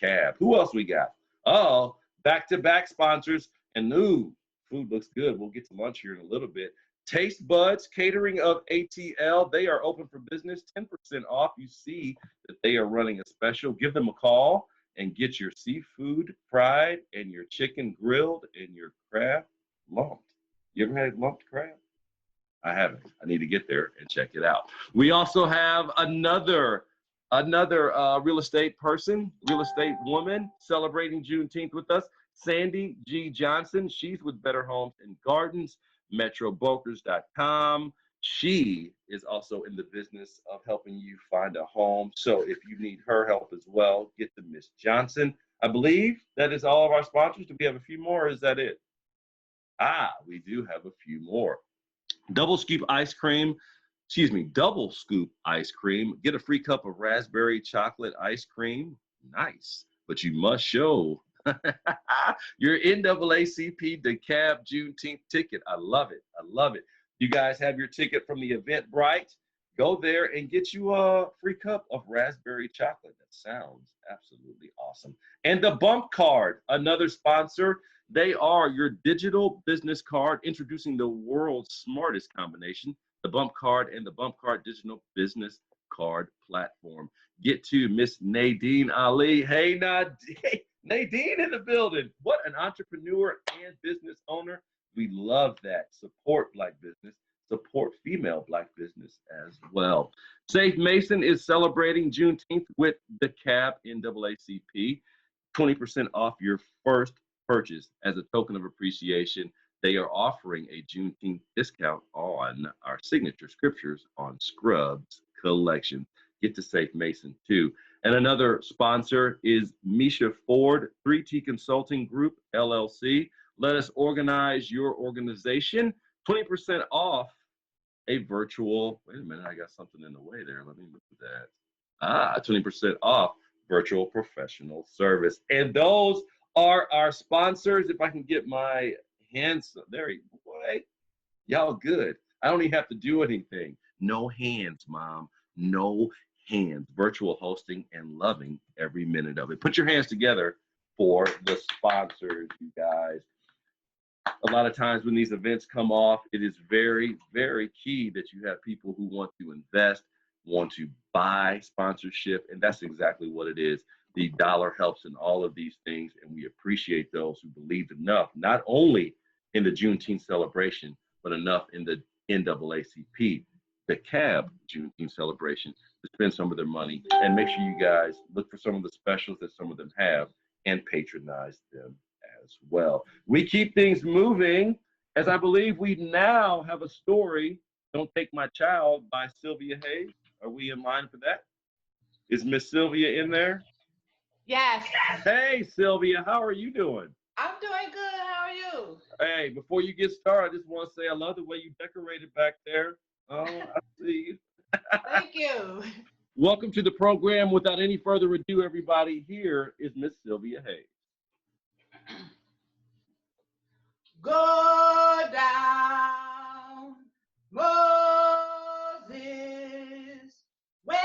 Dekalb. Who else we got? Oh, back-to-back sponsors. And ooh, food looks good. We'll get to lunch here in a little bit. Taste Buds Catering of ATL. They are open for business, 10% off. You see that they are running a special. Give them a call and get your seafood fried and your chicken grilled and your crab lumped. You ever had lumped crab? I haven't. I need to get there and check it out. We also have another real estate person, real estate woman celebrating Juneteenth with us, Sandy G. Johnson. She's with Better Homes and Gardens, metrobrokers.com. She is also in the business of helping you find a home. So if you need her help as well, get to Miss Johnson. I believe that is all of our sponsors. Do we have a few more or is that it? We do have a few more. Double Scoop Ice Cream, double scoop ice cream. Get a free cup of raspberry chocolate ice cream. Nice. But you must show your NAACP Dekalb Juneteenth ticket. I love it. I love it. You guys have your ticket from the Eventbrite. Go there and get you a free cup of raspberry chocolate. That sounds absolutely awesome. And the Bump Card, another sponsor. They are your digital business card, introducing the world's smartest combination, the Bump Card and the Bump Card digital business card platform. Get to Miss Nadine Ali. Hey, Nadine in the building. What an entrepreneur and business owner. We love that. Support Black business. Support female Black business as well. Safe Mason is celebrating Juneteenth with Dekalb NAACP. 20% off your first purchase. As a token of appreciation, they are offering a Juneteenth discount on our signature scriptures on Scrubs collection. Get to Safe Mason too. And another sponsor is Misha Ford, 3T Consulting Group, LLC. Let us organize your organization. 20% off a virtual, wait a minute, I got something in the way there. Let me move that. 20% off virtual professional service. And those are our sponsors. If I can get my hands, there you go. Boy, y'all good. I don't even have to do anything. No hands, Mom. No hands. Virtual hosting and loving every minute of it. Put your hands together for the sponsors, you guys. A lot of times when these events come off, it is very, very key that you have people who want to invest, want to buy sponsorship, and that's exactly what it is. The dollar helps in all of these things, and we appreciate those who believe enough, not only in the Juneteenth celebration, but enough in the NAACP, the Dekalb Juneteenth celebration, to spend some of their money. And make sure you guys look for some of the specials that some of them have and patronize them as well. We keep things moving, as I believe we now have a story, Don't Take My Child, by Sylvia Hayes. Are we in line for that? Is Miss Sylvia in there? Yes. Hey, Sylvia, how are you doing? I'm doing good. How are you? Hey, before you get started, I just want to say I love the way you decorated back there. Oh, I see you. Thank you. Welcome to the program. Without any further ado, everybody, here is Miss Sylvia Hayes. Go down, Moses, way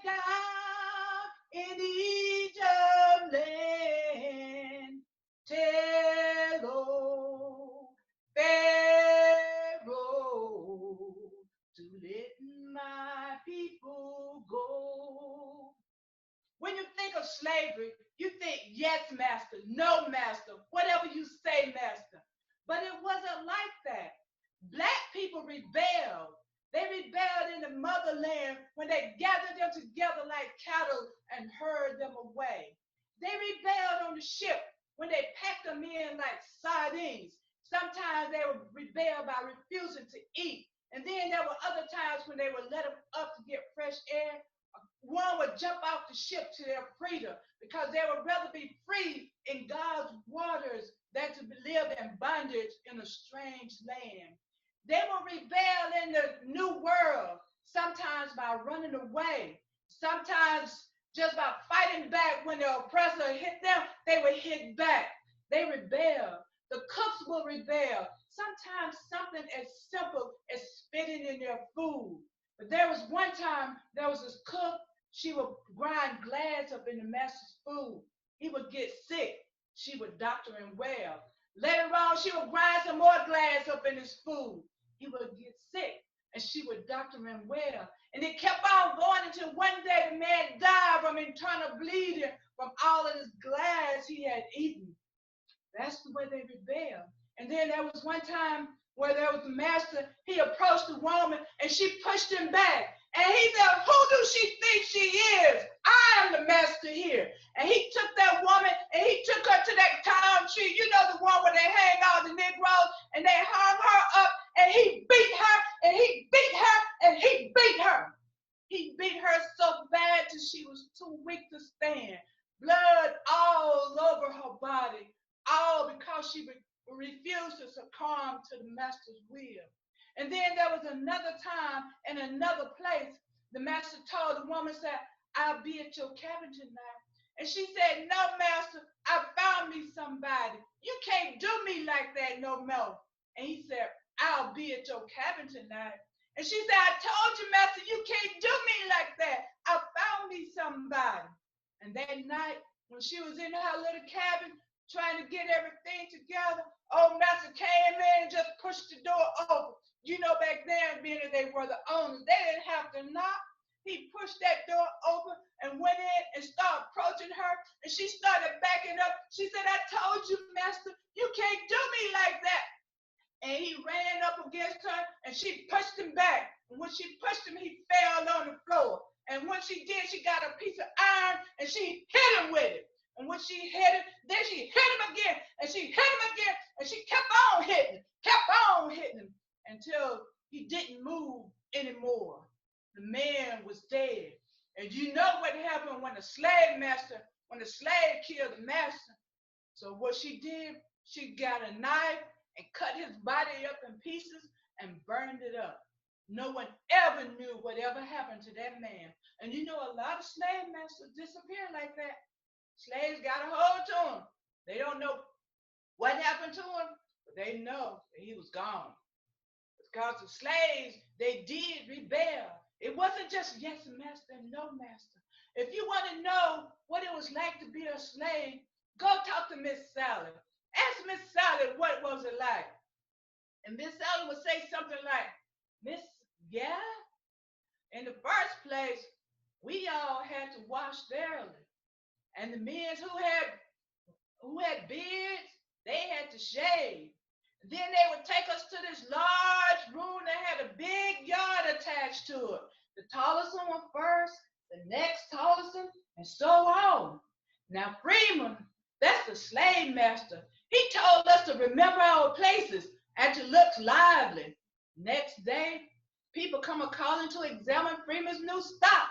down in Egypt land. Tell old Pharaoh to let my people go. When you think of slavery, you think, yes, master, no, master, whatever you say, master. But it wasn't like that. Black people rebelled. They rebelled in the motherland when they gathered them together like cattle and herded them away. They rebelled on the ship when they packed them in like sardines. Sometimes they would rebel by refusing to eat. And then there were other times when they would let them up to get fresh air. One would jump off the ship to their freedom because they would rather be free in God's waters than to live in bondage in a strange land. They will rebel in the new world, sometimes by running away, sometimes just by fighting back. When the oppressor hit them, they would hit back. They rebel. The cooks will rebel. Sometimes something as simple as spitting in their food. But there was one time, there was this cook, she would grind glass up in the master's food. He would get sick. She would doctor him well. Later on, she would grind some more glass up in his food. He would get sick, and she would doctor him well. And it kept on going until one day the man died from internal bleeding from all of this glass he had eaten. That's the way they rebelled. And then there was one time where there was a master, he approached the woman and she pushed him back. And he said, who do she think she is? I am the master here. And he took that woman and he took her to that palm tree. You know, the one where they hang all the Negroes, and they hung her up and he beat her and he beat her and he beat her. He beat her so bad till she was too weak to stand. Blood all over her body, all because she refused to succumb to the master's will. And then there was another time in another place, the master told the woman, said, I'll be at your cabin tonight. And she said, no, master, I found me somebody. You can't do me like that no more. And he said, I'll be at your cabin tonight. And she said, I told you, master, you can't do me like that. I found me somebody. And that night, when she was in her little cabin trying to get everything together, old master came in and just pushed the door open. You know, back then, being that they were the owners, they didn't have to knock. He pushed that door open and went in and started approaching her. And she started backing up. She said, I told you, master, you can't do me like that. And he ran up against her and she pushed him back. And when she pushed him, he fell on the floor. And when she did, she got a piece of iron and she hit him with it. And when she hit him, then she hit him again. And she hit him again. And she kept on hitting him until he didn't move anymore. The man was dead. And you know what happened when the slave killed the master. So what she did, she got a knife and cut his body up in pieces and burned it up. No one ever knew whatever happened to that man. And you know, a lot of slave masters disappear like that. Slaves got a hold to him. They don't know what happened to him, but they know that he was gone. Because the slaves, they did rebel. It wasn't just yes, master, and no, master. If you want to know what it was like to be a slave, go talk to Miss Sally. Ask Miss Sally what was it like. And Miss Sally would say something like, Miss, yeah? In the first place, we all had to wash thoroughly. And the men who had beards, they had to shave. Then they would take us to this large room that had a big yard attached to it. The tallest one first, the next tallest one, and so on. Now Freeman, that's the slave master. He told us to remember our places and to look lively. Next day, people come a-calling to examine Freeman's new stock.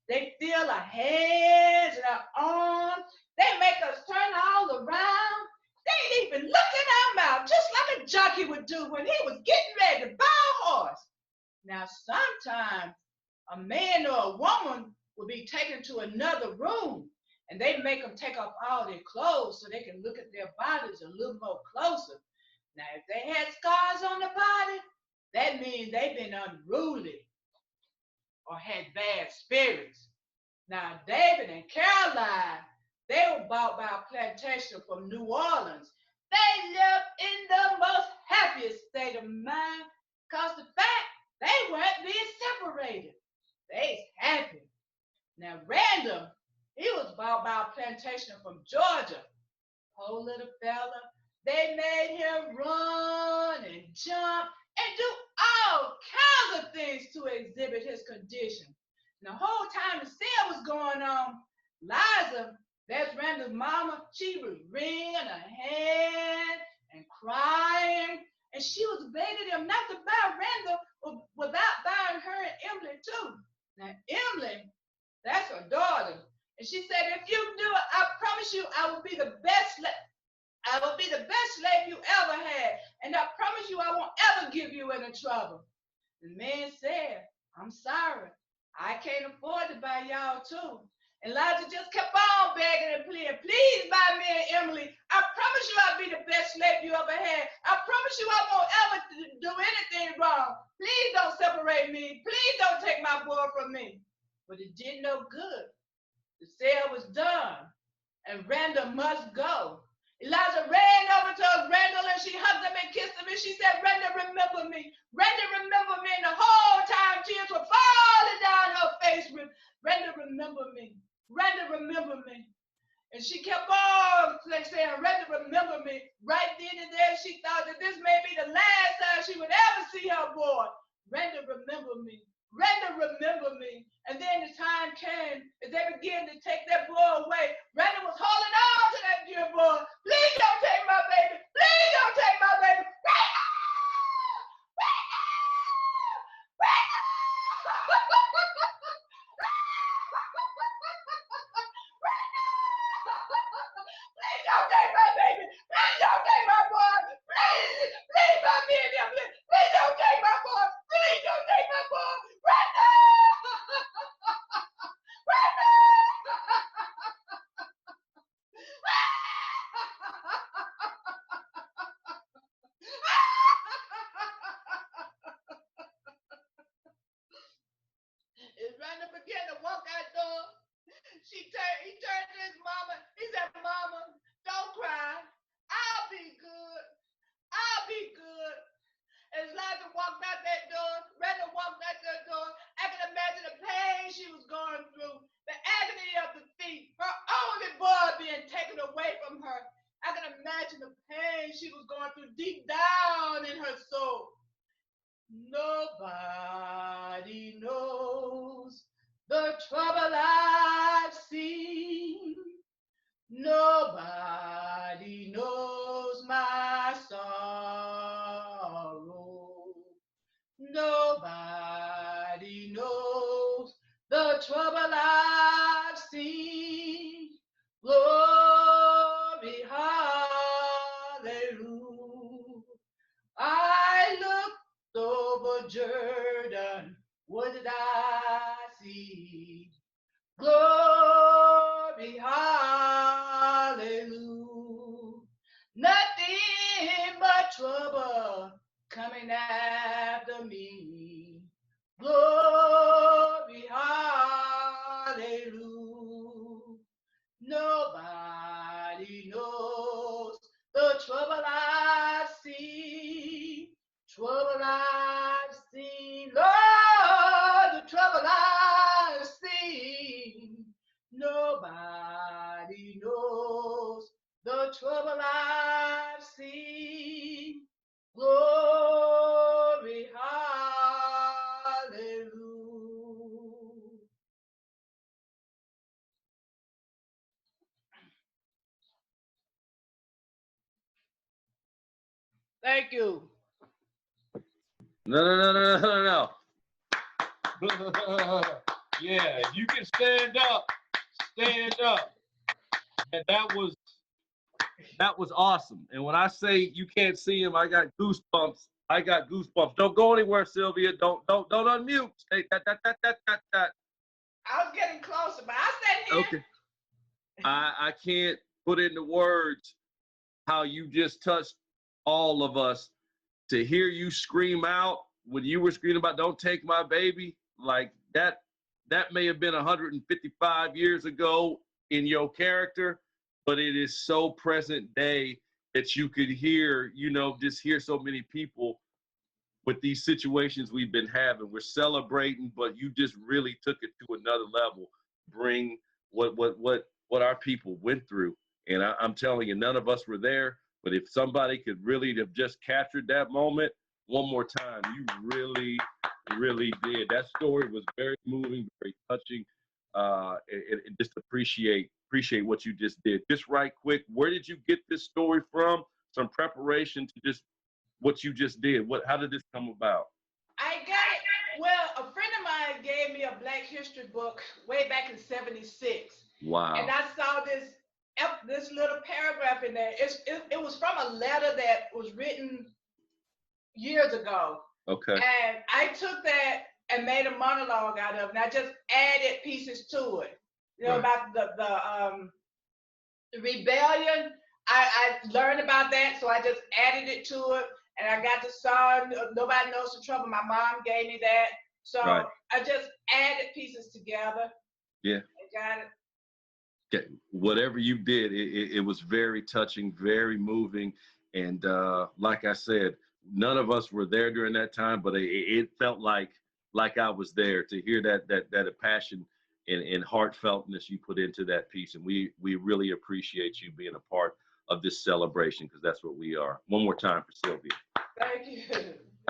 They feel our hands and our arms. They make us turn all around. They ain't even looking our mouth, just like a jockey would do when he was getting ready to buy a horse. Now, sometimes a man or a woman will be taken to another room, and they make them take off all their clothes so they can look at their bodies a little more closer. Now, if they had scars on the body, that means they've been unruly or had bad spirits. Now, David and Caroline, they were bought by a plantation from New Orleans. They lived in the most happiest state of mind because the fact they weren't being separated. They's happy. Now, Randall, he was bought by a plantation from Georgia. Poor little fella. They made him run and jump and do all kinds of things to exhibit his condition. And the whole time the sale was going on, Liza, that's Randall's mama, she was wringing her hand and crying. And she was begging him not to buy Randall without buying her and Emily too. Now, Emily, that's her daughter. And she said, if you do it, I promise you I will be the best slave you ever had. And I promise you I won't ever give you any trouble. The man said, I'm sorry. I can't afford to buy y'all too. And Liza just kept on begging and pleading, please buy me and Emily. I promise you I'll be the best slave you ever had. I promise you I won't ever do anything wrong. Please don't separate me. Please don't take my boy from me. But it did no good. The sale was done, and Randall must go. Eliza ran over to Randall and she hugged him and kissed him and she said, Randall, remember me. Randall, remember me. And the whole time tears were falling down her face. Randall, remember me. Randall, remember me. And she kept on saying, Randall, remember me. Right then and there, she thought that this may be the last time she would ever see her boy. Randall, remember me. Randall, remember me. And then the time came as they began to take that boy away. Randall was holding on to that dear boy. Please don't take my baby. Please don't take my baby. Randall! Randall! Randall! Please don't take my baby. Please don't take my boy. Please buy me and them. Please don't take my boy. imagine the pain she was going through deep down in her soul. Nobody knows the trouble I've seen. Nobody knows my sorrow. Nobody knows the trouble I've seen. Glory, hallelujah. I looked over Jordan. What did I see? Glory, hallelujah. Nothing but trouble coming after me. Glory, hallelujah. Nobody knows the trouble I've seen. Trouble I've seen. Lord, the trouble I've seen. Nobody knows the trouble I've seen. Glory, hallelujah. Thank you. No. Yeah, you can stand up. Stand up. And that was awesome. And when I say you can't see him, I got goosebumps. Don't go anywhere, Sylvia. Don't unmute. Hey, that. I was getting closer, but I said here. Okay. I can't put into words how you just touched all of us. To hear you scream out when you were screaming about "Don't take my baby," like that may have been 155 years ago in your character, but it is so present day that you could hear, just hear so many people with these situations we've been having. We're celebrating, but you just really took it to another level. Bring what our people went through. And I'm telling you, none of us were there, but if somebody could really have just captured that moment one more time, you really, really did. That story was very moving, very touching. And just appreciate what you just did. Just right quick, where did you get this story from? Some preparation to just what you just did. How did this come about? I got it. Well, a friend of mine gave me a Black History book way back in '76. Wow. And I saw this little paragraph in there. It was from a letter that was written years ago. Okay. And I took that and made a monologue out of it. And I just added pieces to it. About the rebellion. I learned about that, so I just added it to it. And I got the song, Nobody Knows the Trouble. My mom gave me that. So right. I just added pieces together. Yeah. I got it. Okay. Whatever you did, it was very touching, very moving. And like I said, none of us were there during that time, but it felt like I was there to hear that passion and heartfeltness you put into that piece. And we really appreciate you being a part of this celebration, because that's what we are. One more time for Sylvia. Thank you.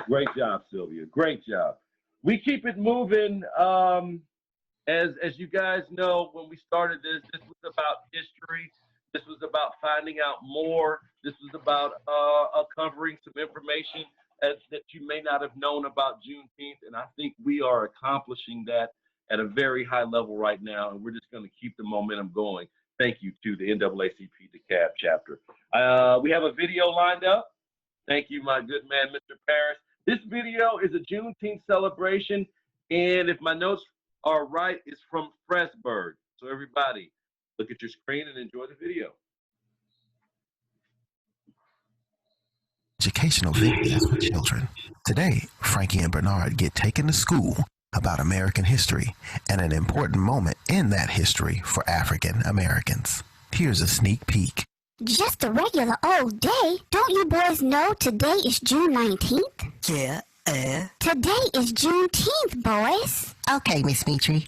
Great job, Sylvia. Great job. We keep it moving. As you guys know, when we started this was about history. This was about finding out more. This was about uncovering some information that you may not have known about Juneteenth. And I think we are accomplishing that at a very high level right now. And we're just going to keep the momentum going. Thank you to the NAACP Dekalb chapter. We have a video lined up. Thank you, my good man, Mr. Paris. This video is a Juneteenth celebration. And if my notes are right, it's from Freshburg. So everybody, look at your screen and enjoy the video. Educational videos for children. Today, Frankie and Bernard get taken to school about American history and an important moment in that history for African Americans. Here's a sneak peek. Just a regular old day. Don't you boys know today is June 19th? Yeah, Today is Juneteenth, boys. Okay, Miss Mitri.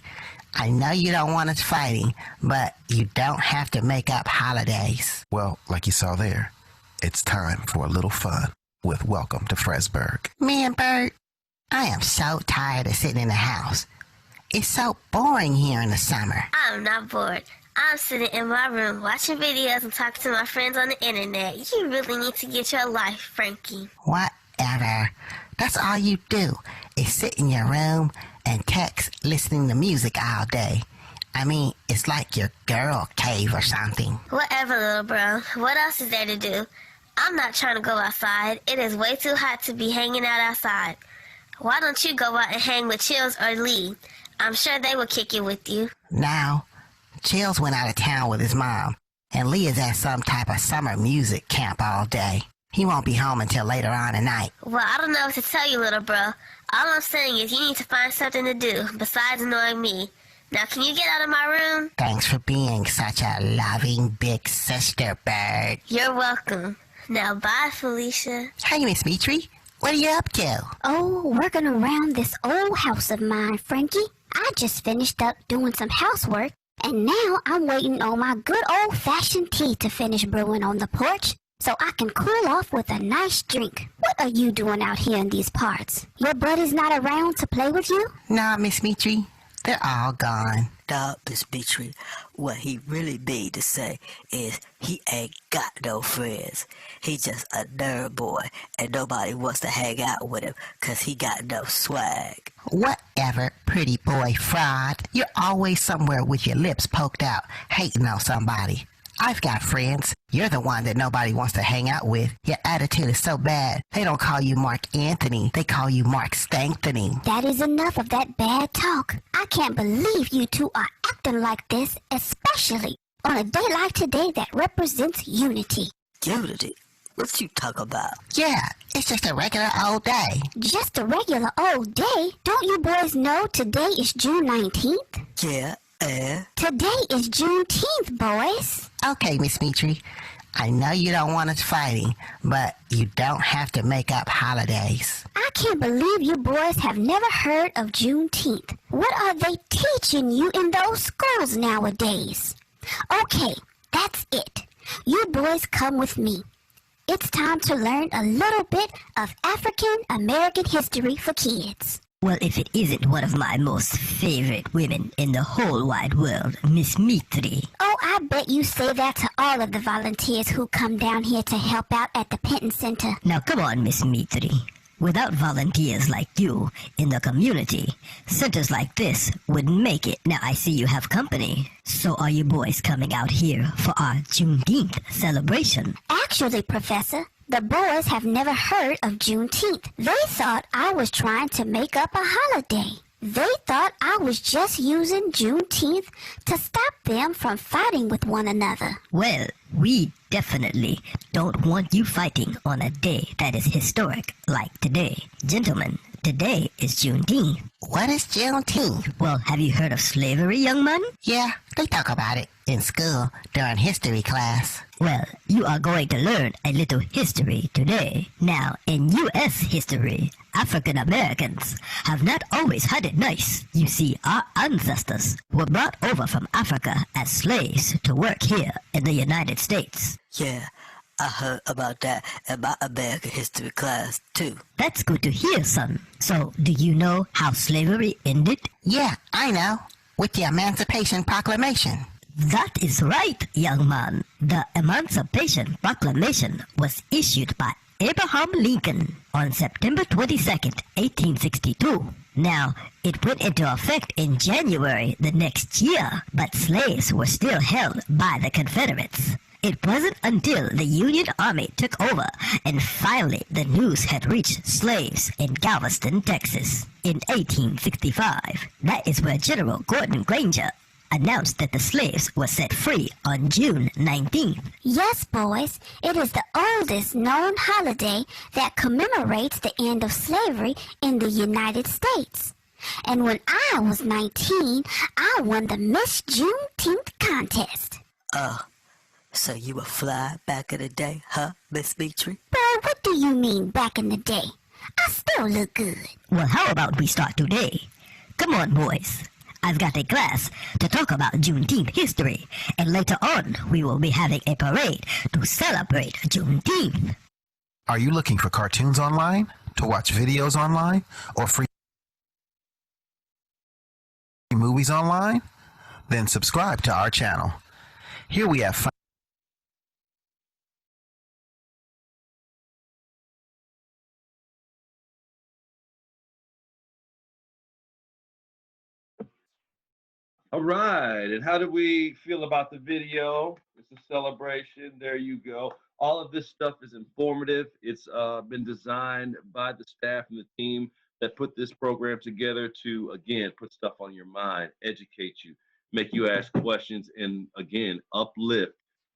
I know you don't want us fighting, but you don't have to make up holidays. Well, like you saw there, It's time for a little fun with Welcome to Fresburg. Man, Bert, I am so tired of sitting in the house. It's so boring here in the summer. I'm not bored. I'm sitting in my room watching videos and talking to my friends on the internet. You really need to get your life, Frankie. Whatever. That's all you do is sit in your room and text listening to music all day. I mean, it's like your girl cave or something. Whatever, little bro. What else is there to do? I'm not trying to go outside. It is way too hot to be hanging out outside. Why don't you go out and hang with Chills or Lee? I'm sure they will kick it with you. No. Chills went out of town with his mom, and Lee is at some type of summer music camp all day. He won't be home until later on tonight. Well, I don't know what to tell you, little bro. All I'm saying is you need to find something to do besides annoying me. Now, can you get out of my room? Thanks for being such a loving big sister, Bird. You're welcome. Now, bye, Felicia. Hey, Miss Mitri. What are you up to? Oh, working around this old house of mine, Frankie. I just finished up doing some housework, and now I'm waiting on my good old-fashioned tea to finish brewing on the porch so I can cool off with a nice drink. What are you doing out here in these parts? Your buddy's not around to play with you? Nah, Miss Mitri. They're all gone. Nah, Miss Mitri. What he really mean to say is he ain't got no friends. He just a nerd boy, and nobody wants to hang out with him because he got no swag. Whatever, pretty boy fraud. You're always somewhere with your lips poked out, hating on somebody. I've got friends. You're the one that nobody wants to hang out with. Your attitude is so bad. They don't call you Mark Anthony. They call you Mark Stanktony. That is enough of that bad talk. I can't believe you two are acting like this, especially on a day like today that represents unity. Unity? What you talk about? Yeah, it's just a regular old day. Just a regular old day? Don't you boys know today is June 19th? Yeah, Today is Juneteenth, boys. Okay, Miss Mitri. I know you don't want us fighting, but you don't have to make up holidays. I can't believe you boys have never heard of Juneteenth. What are they teaching you in those schools nowadays? Okay, that's it. You boys come with me. It's time to learn a little bit of African American history for kids. Well, if it isn't one of my most favorite women in the whole wide world, Miss Mitri. Oh, I bet you say that to all of the volunteers who come down here to help out at the Penton Center. Now, come on, Miss Mitri. Without volunteers like you in the community, centers like this wouldn't make it. Now, I see you have company. So are you boys coming out here for our Juneteenth celebration? Actually, Professor, the boys have never heard of Juneteenth. They thought I was trying to make up a holiday. They thought I was just using Juneteenth to stop them from fighting with one another. Well, we definitely don't want you fighting on a day that is historic like today. Gentlemen, today is Juneteenth. What is Juneteenth? Well, have you heard of slavery, young man? Yeah, they talk about it in school during history class. Well, you are going to learn a little history today. Now, in U.S. history, African Americans have not always had it nice. You see, our ancestors were brought over from Africa as slaves to work here in the United States. Yeah, I heard about that in my American history class, too. That's good to hear, son. So, do you know how slavery ended? Yeah, I know. With the Emancipation Proclamation. That is right, young man. The Emancipation Proclamation was issued by Abraham Lincoln on September 22nd, 1862. Now, it went into effect in January the next year, but slaves were still held by the Confederates. It wasn't until the Union Army took over and finally the news had reached slaves in Galveston, Texas in 1865. That is where General Gordon Granger announced that the slaves were set free on June 19th. Yes, boys, it is the oldest known holiday that commemorates the end of slavery in the United States. And when I was 19, I won the Miss Juneteenth contest. So you were fly back in the day, huh, Miss Mitri? Boy, what do you mean back in the day? I still look good. Well, how about we start today? Come on, boys. I've got a class to talk about Juneteenth history, and later on we will be having a parade to celebrate Juneteenth. Are you looking for cartoons online, to watch videos online, or free movies online? Then subscribe to our channel. Here we have All right, and how do we feel about the video? It's a celebration. There you go. All of this stuff is informative. It's been designed by the staff and the team that put this program together to, again, put stuff on your mind, educate you, make you ask questions, and again, uplift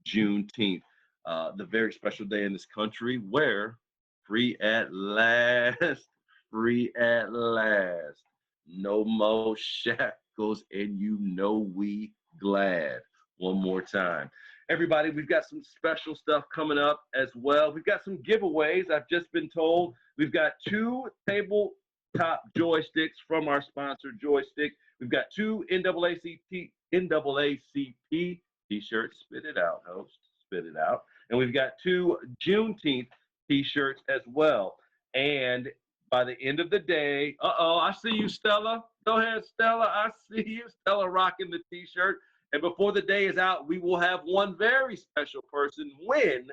Juneteenth, the very special day in this country where free at last, free at last. No more shackles, and you know we glad. One more time. Everybody, we've got some special stuff coming up as well. We've got some giveaways. I've just been told we've got 2 tabletop joysticks from our sponsor, Joystick. We've got 2 NAACP t-shirts. Spit it out, host. Spit it out. And we've got 2 Juneteenth t-shirts as well. And by the end of the day, I see you, Stella. Go ahead, Stella. I see you, Stella, rocking the t-shirt. And before the day is out, we will have one very special person win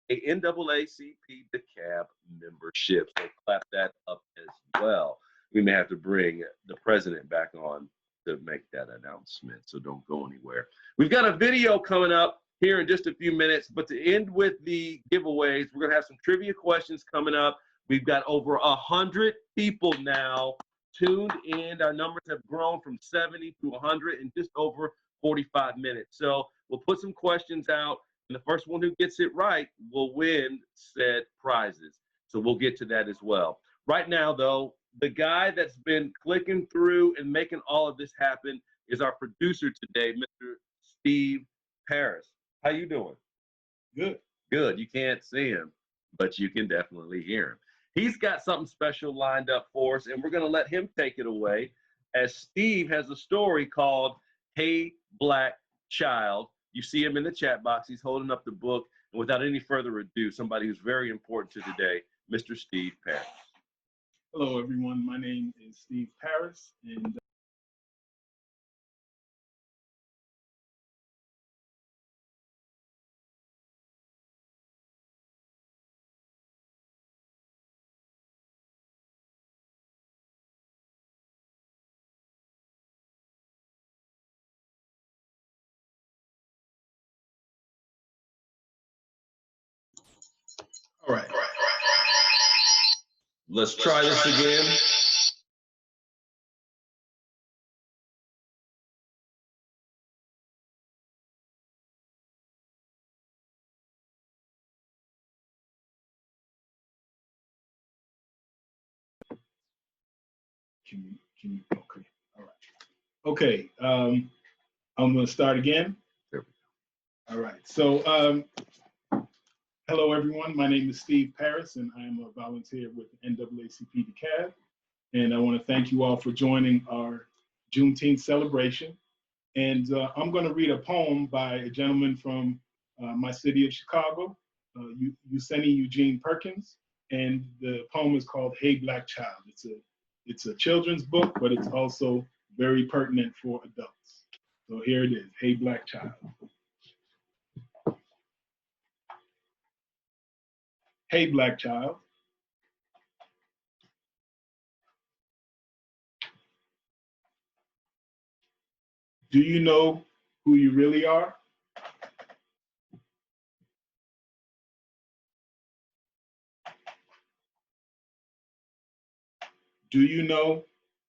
a NAACP Dekalb membership. So clap that up as well. We may have to bring the president back on to make that announcement, so don't go anywhere. We've got a video coming up here in just a few minutes, but to end with the giveaways, we're going to have some trivia questions coming up. We've got over 100 people now tuned in. Our numbers have grown from 70 to 100 in just over 45 minutes. So we'll put some questions out, and the first one who gets it right will win said prizes. So we'll get to that as well. Right now, though, the guy that's been clicking through and making all of this happen is our producer today, Mr. Steve Paris. How you doing? Good. Good. You can't see him, but you can definitely hear him. He's got something special lined up for us, and we're going to let him take it away as Steve has a story called Hey Black Child. You see him in the chat box. He's holding up the book. And without any further ado, somebody who's very important to today, Mr. Steve Paris. Hello, everyone. My name is Steve Paris, and All right. Let's try this again. okay. All right. Okay. I'm going to start again. All right. So, hello, everyone. My name is Steve Paris, and I am a volunteer with NAACP Dekalb. And I want to thank you all for joining our Juneteenth celebration. And I'm going to read a poem by a gentleman from my city of Chicago, Yuseni Eugene Perkins. And the poem is called Hey Black Child. It's a children's book, but it's also very pertinent for adults. So here it is, Hey Black Child. Hey Black Child. Do you know who you really are? Do you know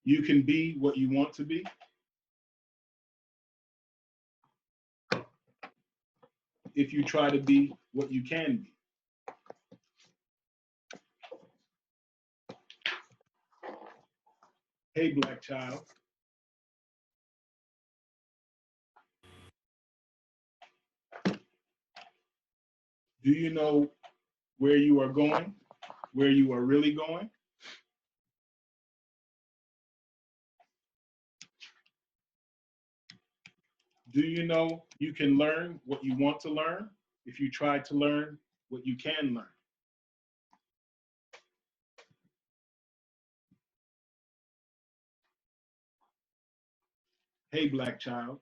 you can be what you want to be? If you try to be what you can be. Hey, Black child. Do you know where you are going, where you are really going? Do you know you can learn what you want to learn if you try to learn what you can learn? Hey, Black child.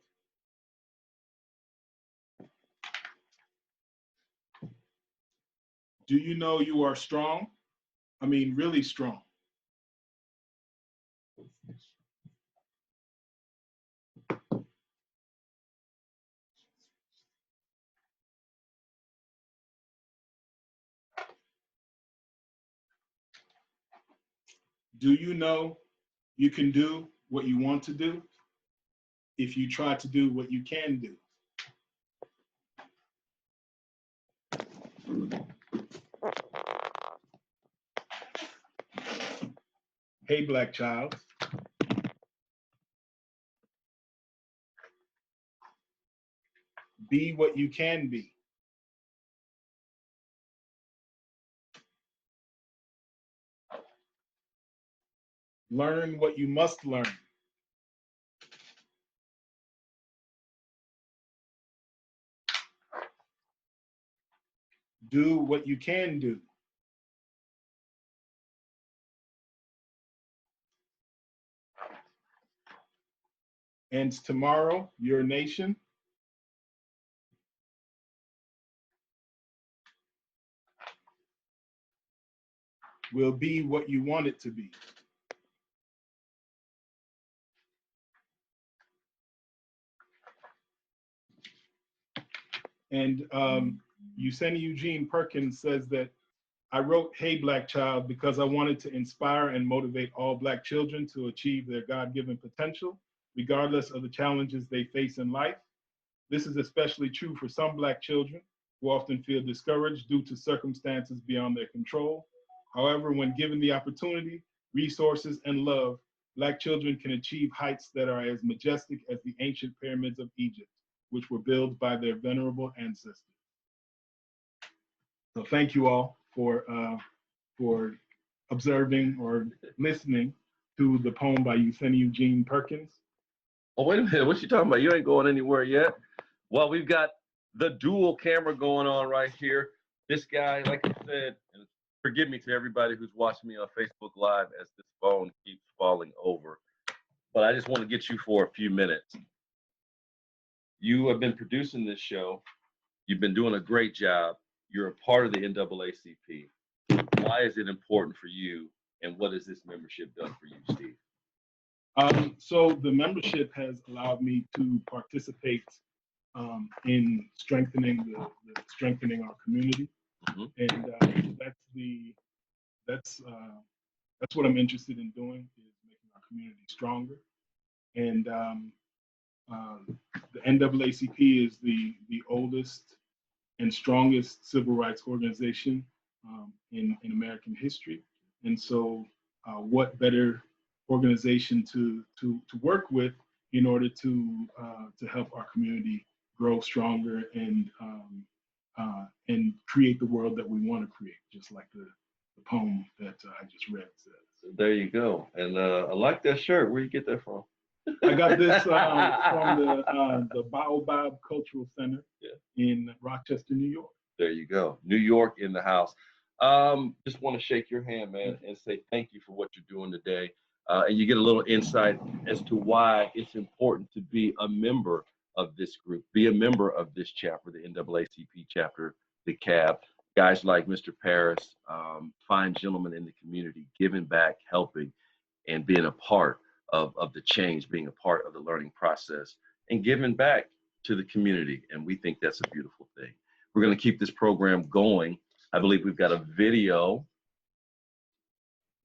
Do you know you are strong? I mean, really strong. Do you know you can do what you want to do if you try to do what you can do? Hey, Black child. Be what you can be. Learn what you must learn. Do what you can do. And tomorrow, your nation will be what you want it to be. And Eugene Perkins says that I wrote Hey Black Child because I wanted to inspire and motivate all Black children to achieve their God-given potential, regardless of the challenges they face in life. This is especially true for some Black children who often feel discouraged due to circumstances beyond their control. However, when given the opportunity, resources, and love, Black children can achieve heights that are as majestic as the ancient pyramids of Egypt, which were built by their venerable ancestors. So thank you all for observing or listening to the poem by Eugene Perkins. Oh, wait a minute. What you talking about? You ain't going anywhere yet. Well, we've got the dual camera going on right here. This guy, like I said, and forgive me to everybody who's watching me on Facebook Live as this phone keeps falling over, but I just want to get you for a few minutes. You have been producing this show. You've been doing a great job. You're a part of the NAACP. Why is it important for you, and what has this membership done for you, Steve? So the membership has allowed me to participate in strengthening strengthening our community, and that's what I'm interested in doing, is making our community stronger. And the NAACP is the oldest and strongest civil rights organization in American history. And so what better organization to work with in order to help our community grow stronger and create the world that we want to create, just like the poem that I just read says. There you go. And I like that shirt. Where you get that from? I got this from the Baobab Cultural Center in Rochester, New York. There you go. New York in the house. Just want to shake your hand, man, and say thank you for what you're doing today. And you get a little insight as to why it's important to be a member of this group, be a member of this chapter, the NAACP chapter, Dekalb. Guys like Mr. Paris, fine gentlemen in the community, giving back, helping, and being a part of the change, being a part of the learning process, and giving back to the community. And we think that's a beautiful thing. We're going to keep this program going. I believe we've got a video.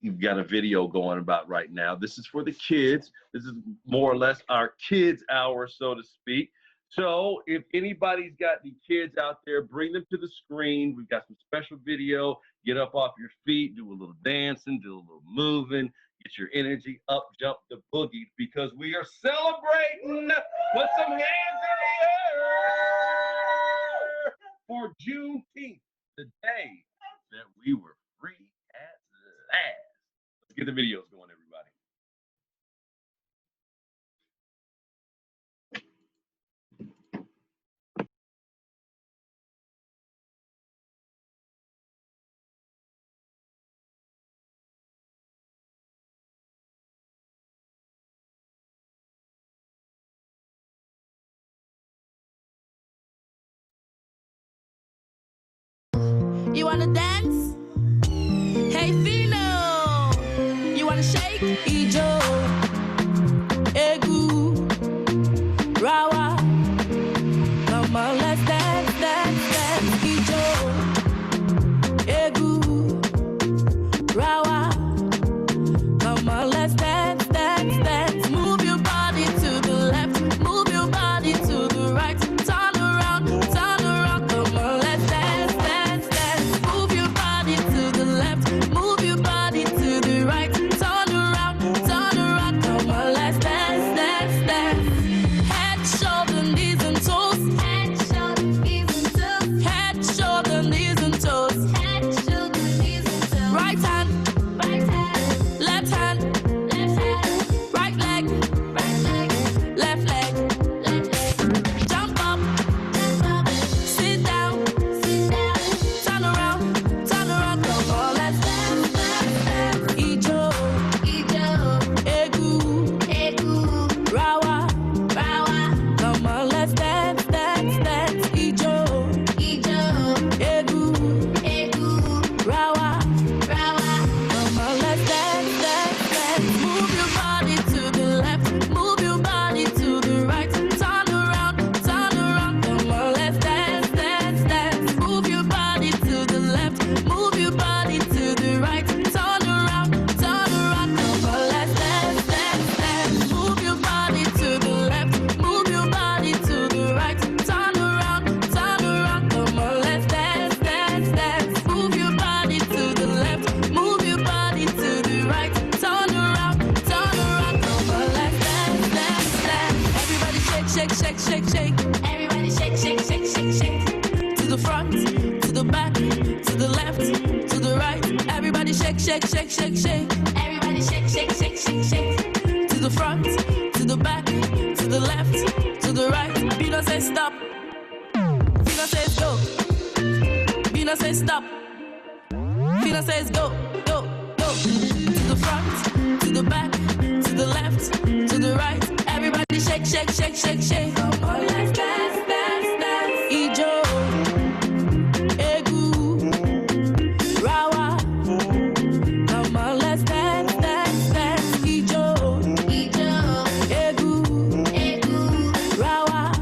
You've got a video going about right now. This is for the kids. This is more or less our kids' hour, so to speak. So if anybody's got any kids out there, bring them to the screen. We've got some special video. Get up off your feet, do a little dancing, do a little moving, get your energy up, jump the boogie, because we are celebrating. Put some hands in the air for Juneteenth, the day that we were free at last. Let's get the videos going, everybody. You wanna dance? Hey, Fino, you wanna shake? Ijo, Egu, Rawa, come on, let's dance, dance, dance. Ijo, Egu, Rawa, come on, let's dance, dance, dance. Move your body to the left, move your body to the right. Turn around, come on, let's dance, dance, dance. Move your body to the left, move your body to the right. Turn around, come on, let's dance, dance, dance. Head, shoulder, knees and toes. Head, shoulder, knees and toes. Head, shoulder, knees and toes. Head, shoulder, knees and toes. Right hand, left hand, right leg, left leg. Jump up, sit down, turn around, come on, let's dance, dance, dance. Ijo, Egu, Rawa, come on, let's dance, dance, dance. Ijo, Egu, Rawa, come on, let's dance, dance, dance. Move your body to the left, move your body to the right. Turn around, come on, let's dance, dance, dance. Move your body to the left, move your body to the right. Turn around, come on, let's dance, dance, dance. Move your body to the left, move your body to the right. Turn around, come on, let's dance, dance, dance. Move your body to the left, move your body to the right. Turn around, come on, let's dance, dance, dance. Everybody shake, shake, shake, shake, shake. Everybody shake, shake, shake, shake, shake. To the front, to the back, to the left, to the right. Everybody shake, shake, shake, shake, shake. Everybody shake, shake, shake, shake, shake. To the front, to the back, to the left, to the right. Bino says stop. Bino says go. Bino says stop. Bino says go, go, go. To the front, to the back, to the left, to the right. Everybody shake, shake, shake, shake, shake. Come on, let's dance, dance, dance. Ijo, Egu, Rawa, come on, let's dance, dance, dance. Ijo, Egu, Rawa,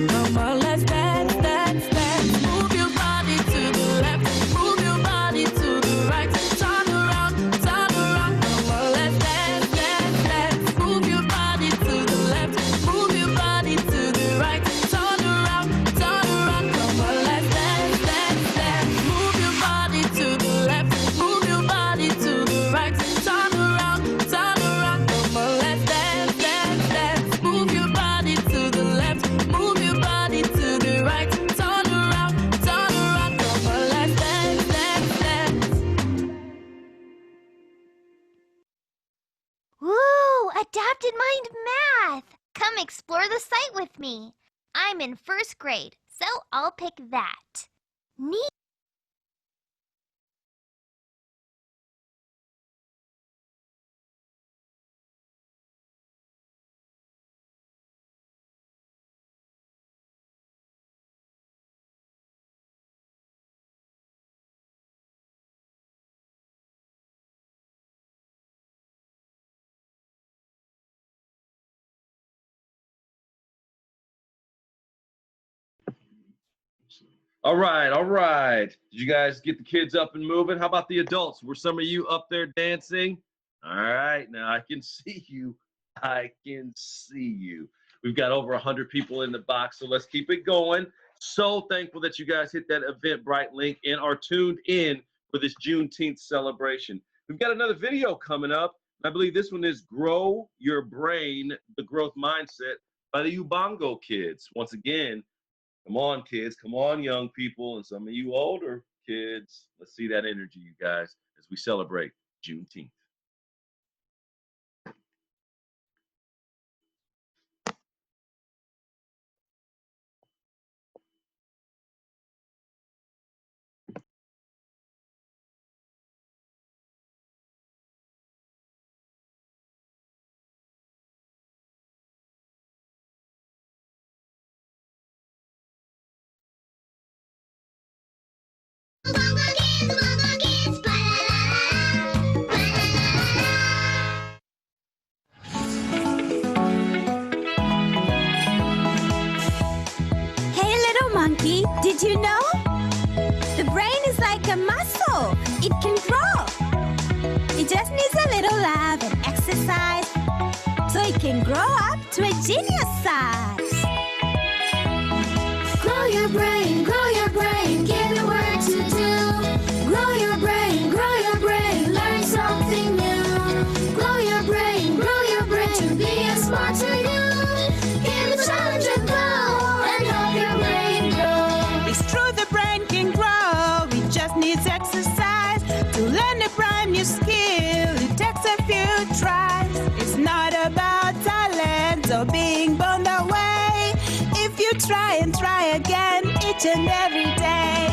come on, let's dance, dance, dance. Move your body to the left, move your body to the right. Turn around, come on, let's dance, dance, dance. Move your body to the left, move your body to the right. Turn around, come on, let's dance, dance, dance. Move your body to the left, move your body to the right. Turn around, come on, let's dance, dance, dance. Move your body to the left, move your body to the right. Turn around, come on, let's dance, dance, dance. Woo! Adapted Mind Math! Come explore the site with me. I'm in first grade, so I'll pick that. Neat. All right, all right. Did you guys get the kids up and moving? How about the adults? Were some of you up there dancing? All right, now I can see you. I can see you. We've got over 100 people in the box, so let's keep it going. So thankful that you guys hit that Eventbrite link and are tuned in for this Juneteenth celebration. We've got another video coming up. I believe this one is Grow Your Brain, the Growth Mindset by the Ubongo Kids. Once again, come on, kids. Come on, young people. And some of you older kids. Let's see that energy, you guys, as we celebrate Juneteenth. it can grow. It just needs a little love and exercise so it can grow up to a genius size. Grow your brain, give it work to do. Grow your brain, learn something new. Grow your brain, to be a smarter you. Give a challenge a go and help your brain grow. It's true the brain can grow, it just needs exercise. To learn a brand new skill, it takes a few tries. It's not about talent or being born that way. If you try and try again each and every day.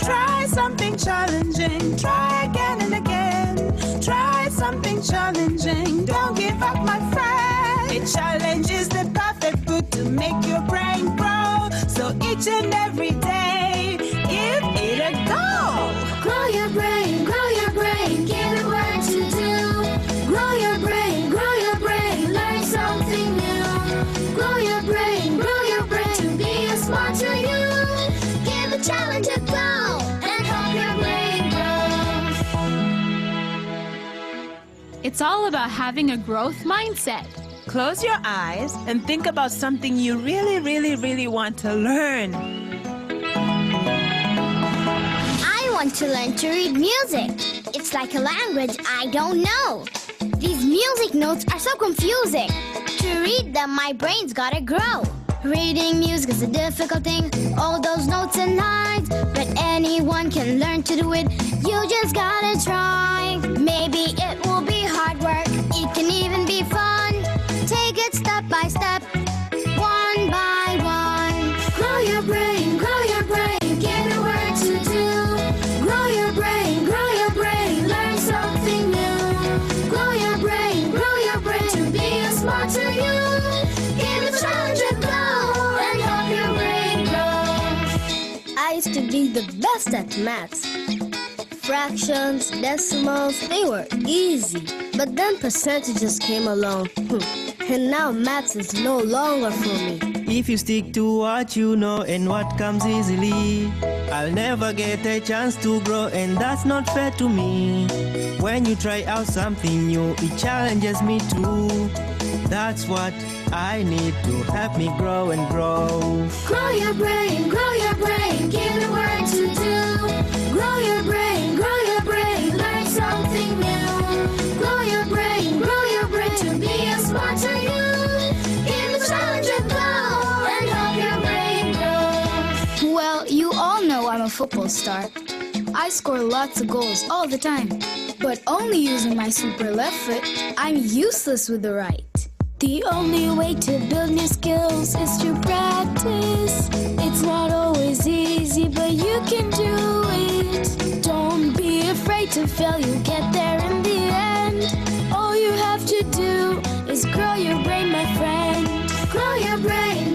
Try something challenging, try again and again. Try something challenging, don't give up, my friend. A challenge is the perfect food to make your brain grow. So each and every day, give it a go. Grow your brain, give it work to do. Grow your brain, learn something new. Grow your brain, to be a smarter you. Give a challenge a go and help your brain grow. It's all about having a growth mindset. Close your eyes and think about something you really want to learn. I want to learn to read music. It's like a language I don't know. These music notes are so confusing. To read them, my brain's gotta grow. Reading music is a difficult thing, all those notes and lines, but anyone can learn to do it. You just gotta try. Maybe it will be hard work, it can even be fun. Take it step by step, one by one. Grow your brain, give it work to do. Grow your brain, learn something new. Grow your brain, to be a smarter you. Give a challenge a go and help your brain grow. I used to be the best at maths. Fractions, decimals, they were easy. But then percentages came along. And now maths is no longer for me. If you stick to what you know and what comes easily, I'll never get a chance to grow, and that's not fair to me. When you try out something new, it challenges me too. That's what I need to help me grow and grow. Grow your brain, give it work to do. Grow your brain, learn something new. Grow your brain, to be a smarter you. Give a challenge a go and help your brain grow. Well, you all know I'm a football star. I score lots of goals all the time. But only using my super left foot, I'm useless with the right. The only way to build new skills is to practice. It's not always easy, but you can do it. Don't be afraid to fail, you'll get there in the end. All you have to do is grow your brain, my friend. Grow your brain,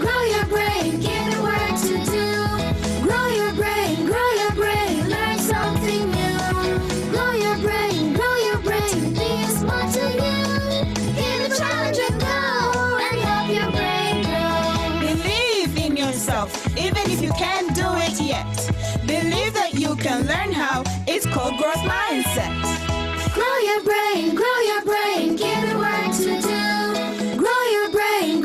give it work to do. Grow your brain, learn something new. Grow your brain, to be a smarter you. Give a challenge a go and help your brain grow. Believe in yourself, even if you can't do it yet. Believe that you can learn how, it's called growth mindset. Grow your brain, give it work to do. Grow your brain,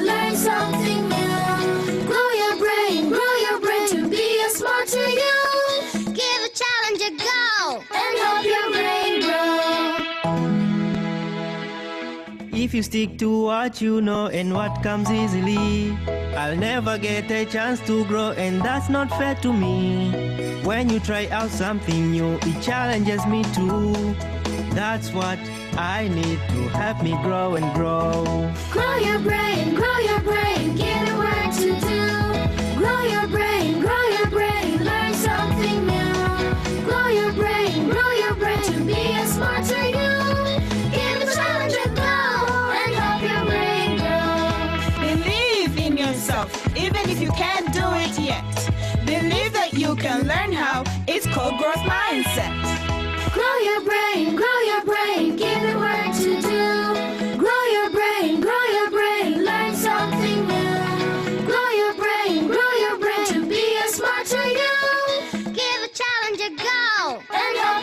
learn something new. Grow your brain, to be a smarter you. Give a challenge a go and help your brain grow. If you stick to what you know and what comes easily, I'll never get a chance to grow, and that's not fair to me. When you try out something new, it challenges me too. That's what I need to help me grow and grow. Grow your brain, give it work to do. Grow your brain, learn something new. Grow your brain, to be a smarter you. Give a challenge a go and help your brain grow. Believe in yourself, even if you can't do it yet. Believe that you can learn how, it's called growth mindset. Grow your brain, give it work to do. Grow your brain, learn something new. Grow your brain, to be a smarter you. Give a challenge a go and help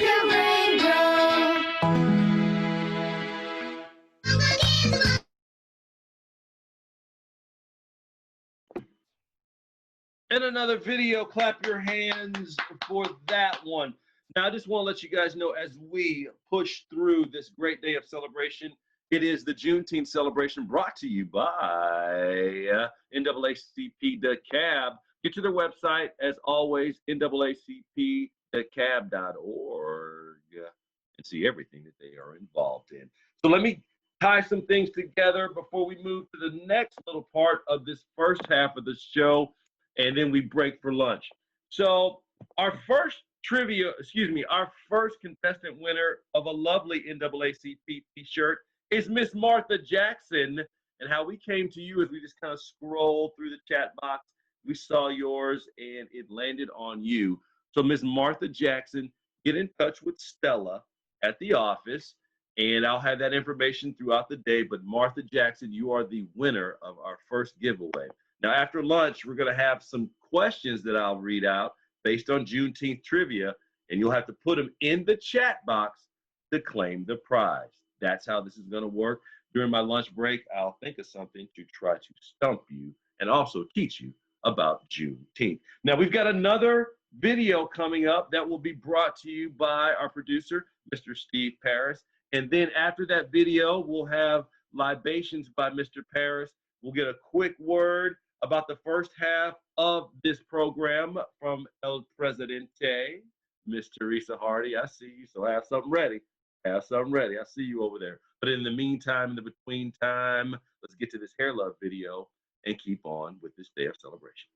And another video. Clap your hands for that one. Now, I just want to let you guys know as we push through this great day of celebration, it is the Juneteenth celebration brought to you by NAACP Dekalb. Get to their website, as always, NAACPDekalb.org, and see everything that they are involved in. So let me tie some things together before we move to the next little part of this first half of the show, and then we break for lunch. So our first contestant winner of a lovely NAACP t-shirt is Miss Martha Jackson. And how we came to you is we just kind of scrolled through the chat box. We saw yours and it landed on you. So Miss Martha Jackson, get in touch with Stella at the office, and I'll have that information throughout the day. But Martha Jackson, you are the winner of our first giveaway. Now, after lunch, we're going to have some questions that I'll read out based on Juneteenth trivia, and you'll have to put them in the chat box to claim the prize. That's how this is going to work. During my lunch break, I'll think of something to try to stump you and also teach you about Juneteenth. Now, we've got another video coming up that will be brought to you by our producer, Mr. Steve Paris. And then after that video, we'll have libations by Mr. Paris. We'll get a quick word about the first half of this program from El Presidente, Miss Teresa Hardy. I see you, so have something ready. Have something ready. I see you over there. But in the meantime, in the between time, let's get to this hair love video and keep on with this day of celebration.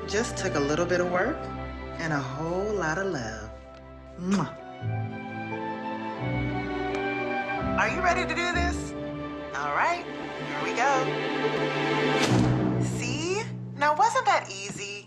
Just took a little bit of work and a whole lot of love. Mwah. Are you ready to do this? All right, here we go. See? Now, wasn't that easy?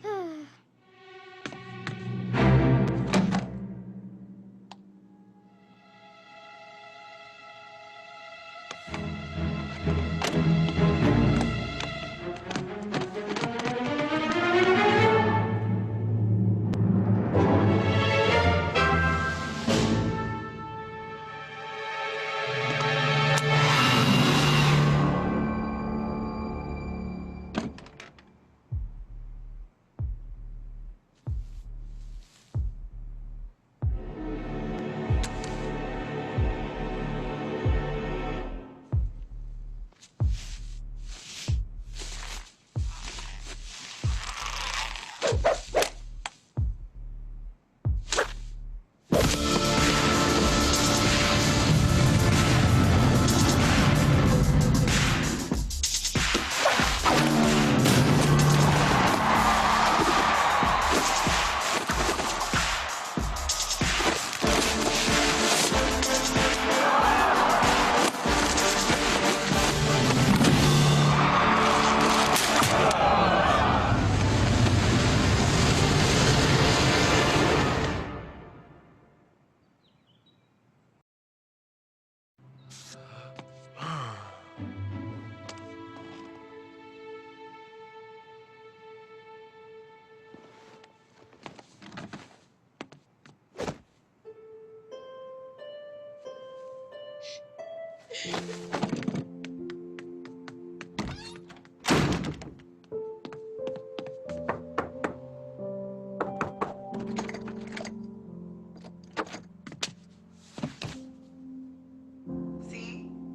See,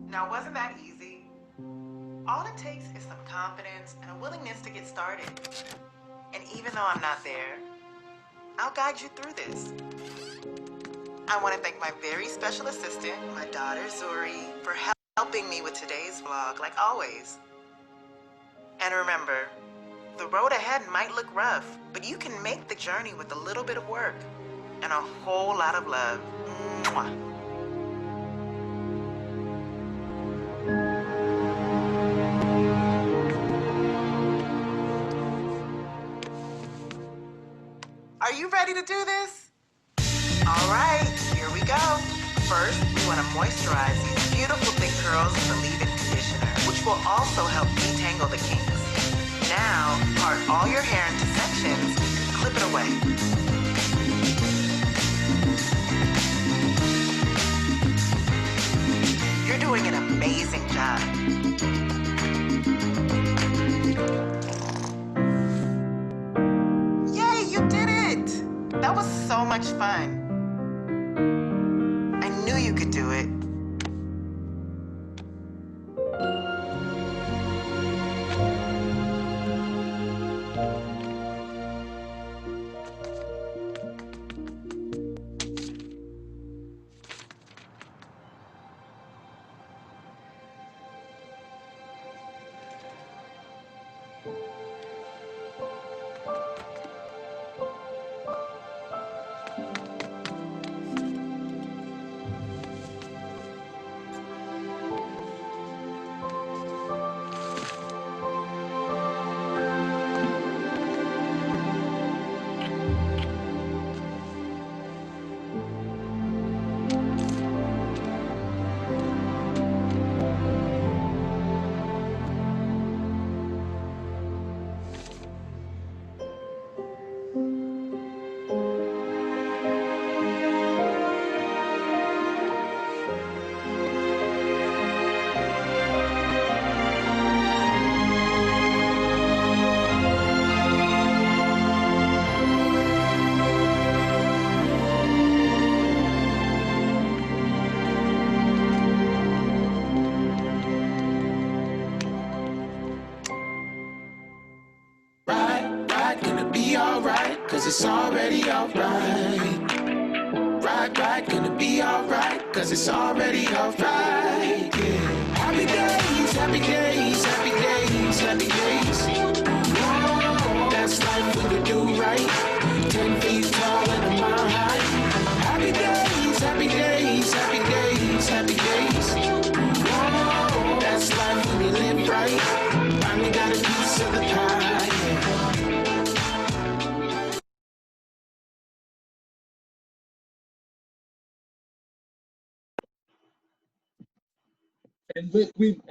now wasn't that easy? All it takes is some confidence and a willingness to get started. And even though I'm not there, I'll guide you through this. I want to thank my very special assistant, my daughter Zuri, for helping me with today's vlog, like always. And remember, the road ahead might look rough, but you can make the journey with a little bit of work and a whole lot of love. Mwah. Are you ready to do this? All right, here we go. First, we want to moisturize these beautiful thick curls with a leave-in conditioner, which will also help detangle the kinks. Now, part all your hair into sections and clip it away. You're doing an amazing job. Yay, you did it! That was so much fun. I knew you could do it. Right, gonna be alright, cause it's already alright. Right, gonna be alright, cause it's already alright, yeah. Happy days, happy days, happy days, happy days. Whoa, that's life when you do right. 10 feet tall and a mile high. Happy days, happy days, happy days, happy days. Whoa, that's life when you live right. Finally got a piece of the pie, yeah.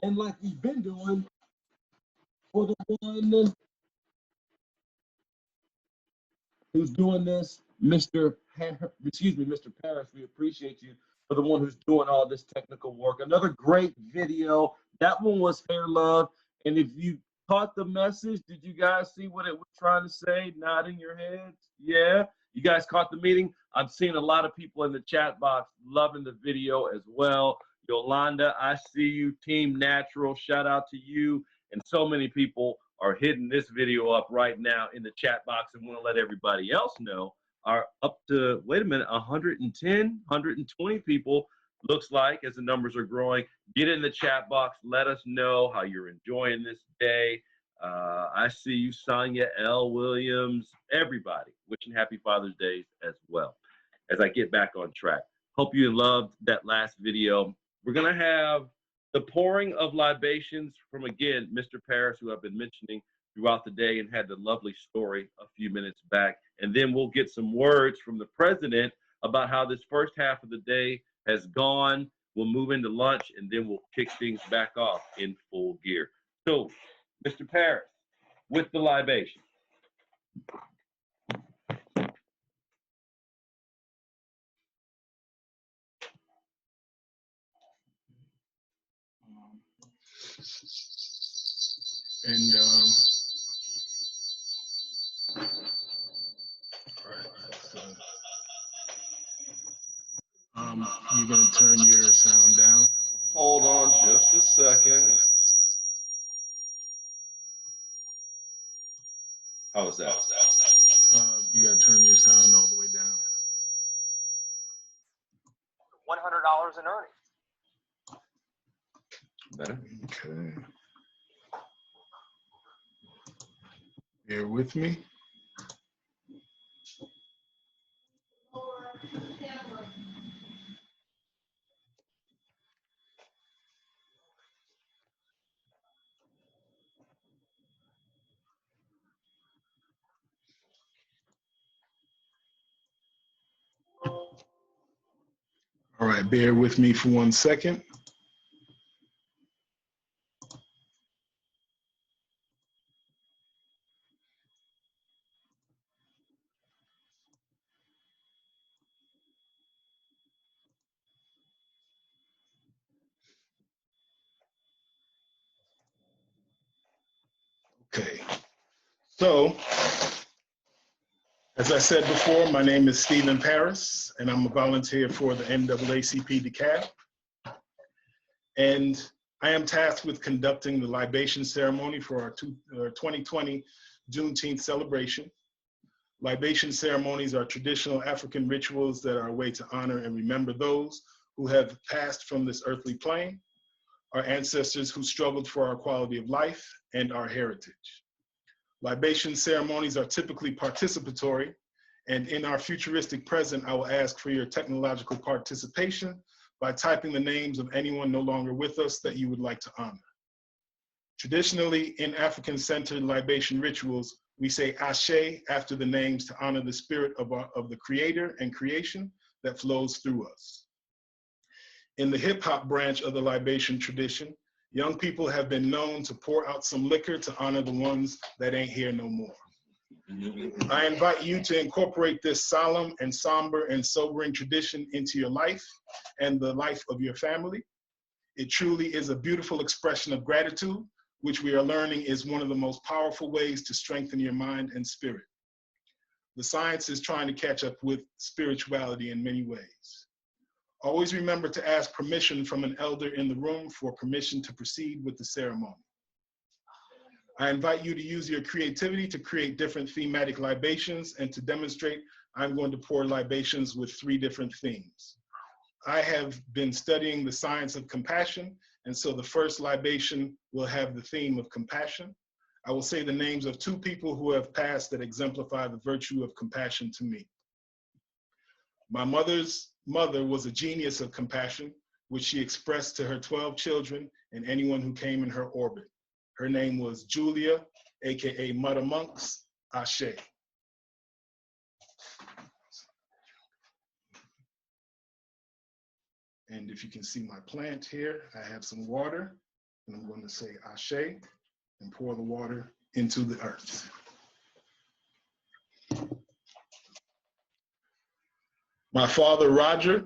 And like we've been doing for the one who's doing this, Mr. Paris, we appreciate you for the one who's doing all this technical work. Another great video. That one was Hair Love. And if you caught the message, did you guys see what it was trying to say? Nodding your heads? Yeah. You guys caught the meaning? I'm seeing a lot of people in the chat box loving the video as well. Yolanda, I see you. Team Natural, shout out to you. And so many people are hitting this video up right now in the chat box and want to let everybody else know. Are up to, wait a minute, 110, 120 people, looks like, as the numbers are growing. Get in the chat box. Let us know how you're enjoying this day. I see you, Sonia L. Williams, everybody wishing happy Father's Day as well. As I get back on track, hope you loved that last video. We're going to have the pouring of libations from, again, Mr. Paris, who I've been mentioning throughout the day and had the lovely story a few minutes back. And then we'll get some words from the president about how this first half of the day has gone. We'll move into lunch, and then we'll kick things back off in full gear. So, Mr. Paris, with the libation. And you're gonna turn your sound down. Hold on just a second. How is that? You gotta turn your sound all the way down. $100 in earnings. Better? Okay. Bear with me. All right, bear with me for 1 second. Okay, so as I said before, my name is Stephen Paris, and I'm a volunteer for the NAACP Dekalb. And I am tasked with conducting the libation ceremony for our 2020 Juneteenth celebration. Libation ceremonies are traditional African rituals that are a way to honor and remember those who have passed from this earthly plane, our ancestors who struggled for our quality of life, and our heritage. Libation ceremonies are typically participatory, and in our futuristic present, I will ask for your technological participation by typing the names of anyone no longer with us that you would like to honor. Traditionally, in African-centered libation rituals, we say Ashe after the names to honor the spirit of the creator and creation that flows through us. In the hip-hop branch of the libation tradition, young people have been known to pour out some liquor to honor the ones that ain't here no more. I invite you to incorporate this solemn and somber and sobering tradition into your life and the life of your family. It truly is a beautiful expression of gratitude, which we are learning is one of the most powerful ways to strengthen your mind and spirit. The science is trying to catch up with spirituality in many ways. Always remember to ask permission from an elder in the room for permission to proceed with the ceremony. I invite you to use your creativity to create different thematic libations, and to demonstrate, I'm going to pour libations with 3 different themes. I have been studying the science of compassion, and so the first libation will have the theme of compassion. I will say the names of 2 people who have passed that exemplify the virtue of compassion to me. My mother's mother was a genius of compassion, which she expressed to her 12 children and anyone who came in her orbit. Her name was Julia, AKA Mother Monks, Ashe. And if you can see my plant here, I have some water, and I'm going to say Ashe and pour the water into the earth. My father, Roger,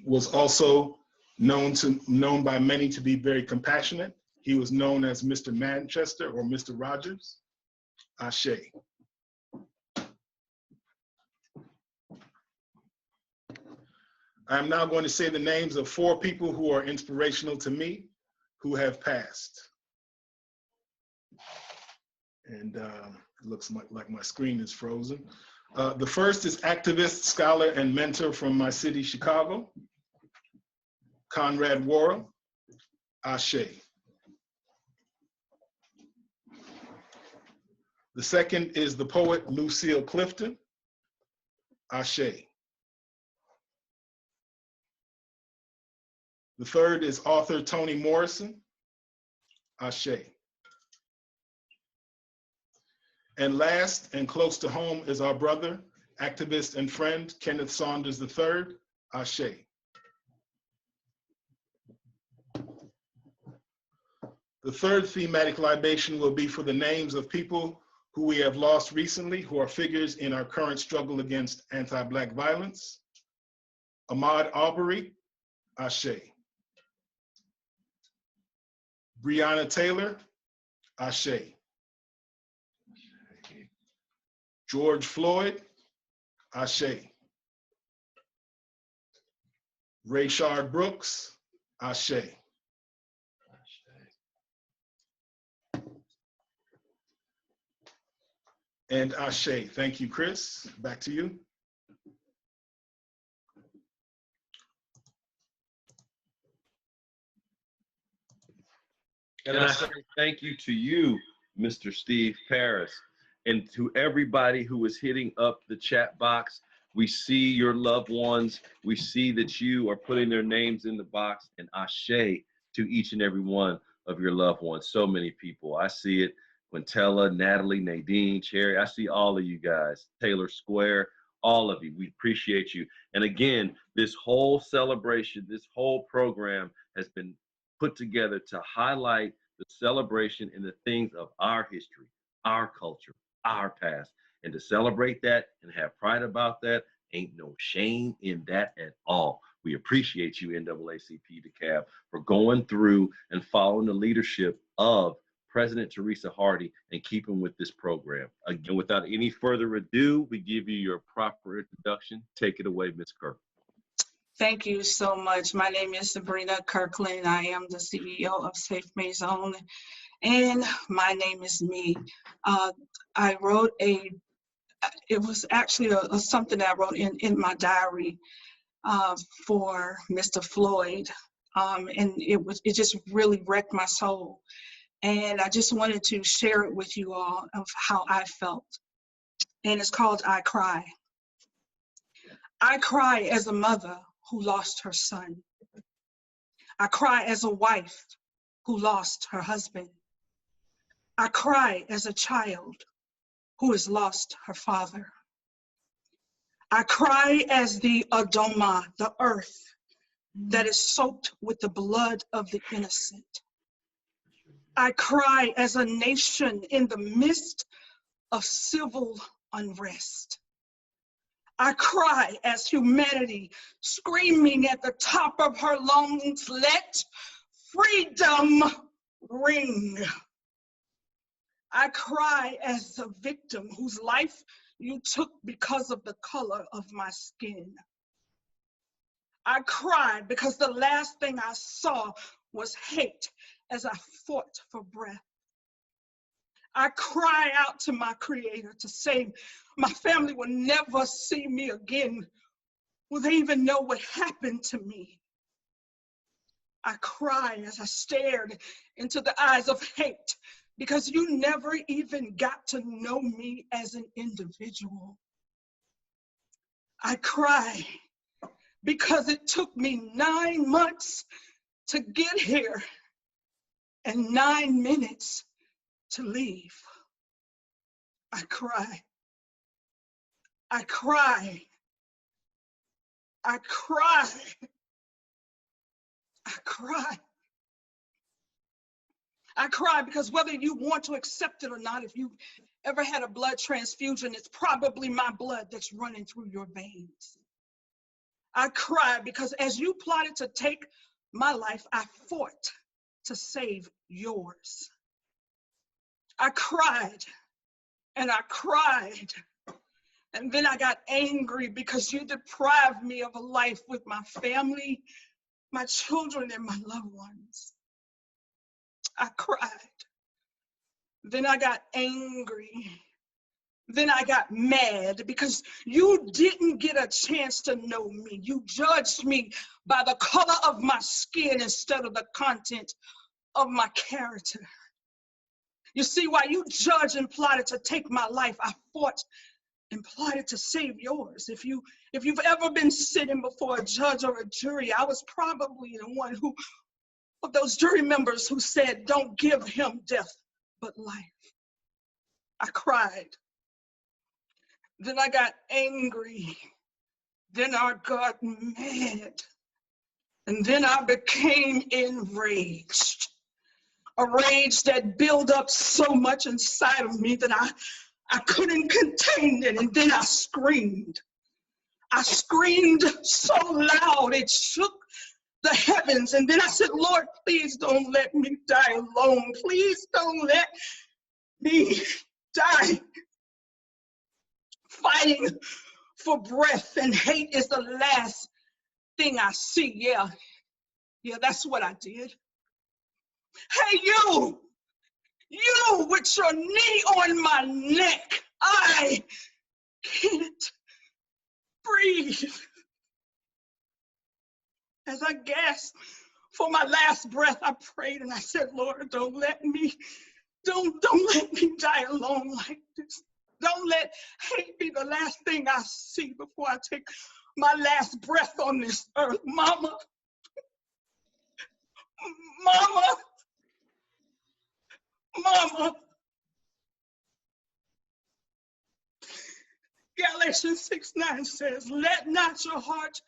was also known by many to be very compassionate. He was known as Mr. Manchester or Mr. Rogers. Ashe. I'm now going to say the names of 4 people who are inspirational to me who have passed. And it looks like my screen is frozen. The first is activist, scholar, and mentor from my city, Chicago, Conrad Worrell, Ashe. The second is the poet Lucille Clifton, Ashe. The third is author Toni Morrison, Ashe. And last and close to home is our brother, activist and friend, Kenneth Saunders III, Ashe. The third thematic libation will be for the names of people who we have lost recently, who are figures in our current struggle against anti-Black violence. Ahmaud Arbery, Ashe. Breonna Taylor, Ashe. George Floyd, Ashe. Rayshard Brooks, Ashe. And Ashe. Thank you, Chris. Back to you. And I say thank you to you, Mr. Steve Paris, and to everybody who is hitting up the chat box. We see your loved ones. We see that you are putting their names in the box, and ashe to each and every one of your loved ones. So many people. I see it. Quintella, Natalie, Nadine, Cherry. I see all of you guys. Taylor Square, all of you. We appreciate you. And again, this whole celebration, this whole program has been put together to highlight the celebration and the things of our history, our culture, our past. And to celebrate that and have pride about that, ain't no shame in that at all. We appreciate you, NAACP Dekalb, for going through and following the leadership of President Teresa Hardy and keeping with this program. Again, without any further ado, we give you your proper introduction. Take it away, Ms. Kirk. Thank you so much. My name is Sabrina Kirkland. I am the CEO of Safe Maison, and my name is me. I wrote it was actually something that I wrote in my diary for Mr. Floyd, and it just really wrecked my soul. And I just wanted to share it with you all of how I felt. And it's called I Cry. I cry as a mother who lost her son. I cry as a wife who lost her husband. I cry as a child who has lost her father. I cry as the Adoma, the earth that is soaked with the blood of the innocent. I cry as a nation in the midst of civil unrest. I cry as humanity screaming at the top of her lungs, let freedom ring. I cry as a victim whose life you took because of the color of my skin. I cry because the last thing I saw was hate as I fought for breath. I cry out to my Creator to say my family will never see me again. Will they even know what happened to me? I cry as I stared into the eyes of hate because you never even got to know me as an individual. I cry because it took me 9 months to get here and 9 minutes to leave. I cry. I cry. I cry. I cry. I cry because whether you want to accept it or not, if you ever had a blood transfusion, it's probably my blood that's running through your veins. I cry because as you plotted to take my life, I fought to save yours. I cried and I cried. And then I got angry because you deprived me of a life with my family, my children, and my loved ones. I cried. Then I got angry. Then I got mad because you didn't get a chance to know me. You judged me by the color of my skin instead of the content of my character. You see, while you judged and plotted to take my life, I fought and plotted to save yours. If you've ever been sitting before a judge or a jury, I was probably the one of those jury members who said, don't give him death, but life. I cried. Then I got angry. Then I got mad. And then I became enraged. A rage that built up so much inside of me that I couldn't contain it. And then I screamed. I screamed so loud it shook the heavens. And then I said, Lord, please don't let me die alone. Please don't let me die fighting for breath. And hate is the last thing I see. Yeah, that's what I did. Hey, you with your knee on my neck, I can't breathe. As I gasped for my last breath, I prayed and I said, Lord, don't let me die alone like this. Don't let hate be the last thing I see before I take my last breath on this earth. Mama. Galatians 6:9 says, let not your heart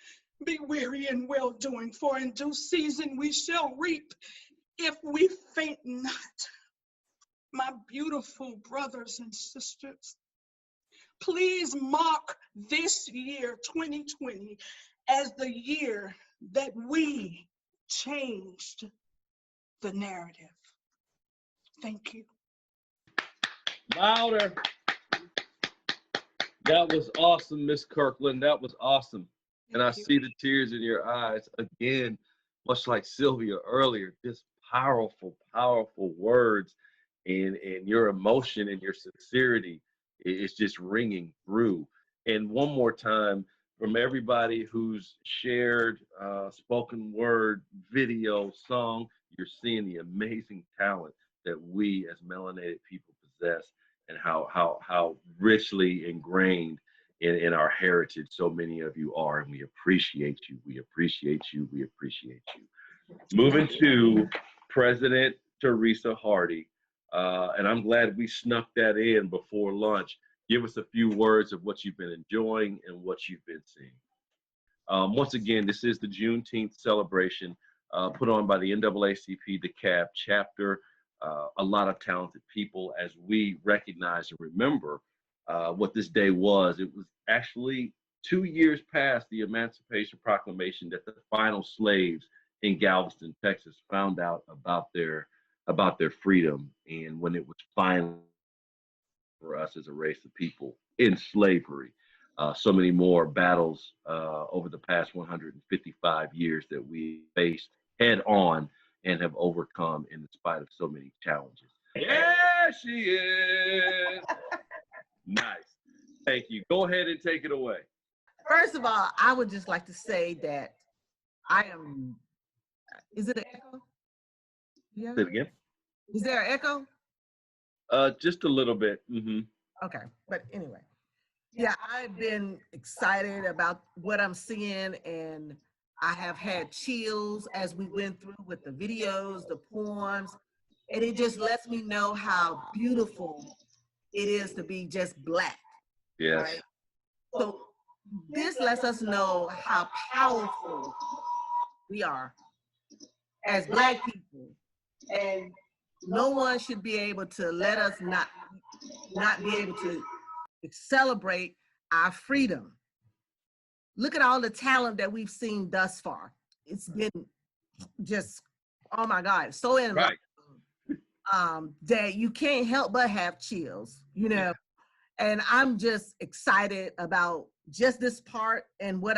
be weary in well-doing, for in due season we shall reap if we faint not. My beautiful brothers and sisters, please mark this year, 2020, as the year that we changed the narrative. Thank you. Louder. That was awesome, Miss Kirkland. That was awesome. And I see the tears in your eyes again, much like Sylvia earlier. Just powerful, powerful words, and your emotion and your sincerity is just ringing through. And one more time, from everybody who's shared spoken word, video, song, you're seeing the amazing talent that we as melanated people possess, and how richly ingrained in our heritage so many of you are, and we appreciate you. We appreciate you. We appreciate you. Moving to President Teresa Hardy, and I'm glad we snuck that in before lunch. Give us a few words of what you've been enjoying and what you've been seeing. Once again, this is the Juneteenth celebration put on by the NAACP Dekalb chapter. A lot of talented people as we recognize and remember what this day was. It was actually 2 years past the Emancipation Proclamation that the final slaves in Galveston, Texas found out about their freedom, and when it was final for us as a race of people in slavery. So many more battles over the past 155 years that we faced head on and have overcome in spite of so many challenges. Yeah, she is. Nice. Thank you. Go ahead and take it away. First of all, I would just like to say that I am, is it an echo? Yeah. Say it again. Is there an echo? Just a little bit. Mm-hmm. Okay, but anyway. Yeah, I've been excited about what I'm seeing, and I have had chills as we went through with the videos, the poems, and it just lets me know how beautiful it is to be just Black. Yes. Right? So this lets us know how powerful we are as Black people, and no one should be able to let us not be able to celebrate our freedom. Look at all the talent that we've seen thus far. It's been just, oh my God, so enlightening, that you can't help but have chills, you know. And I'm just excited about just this part and what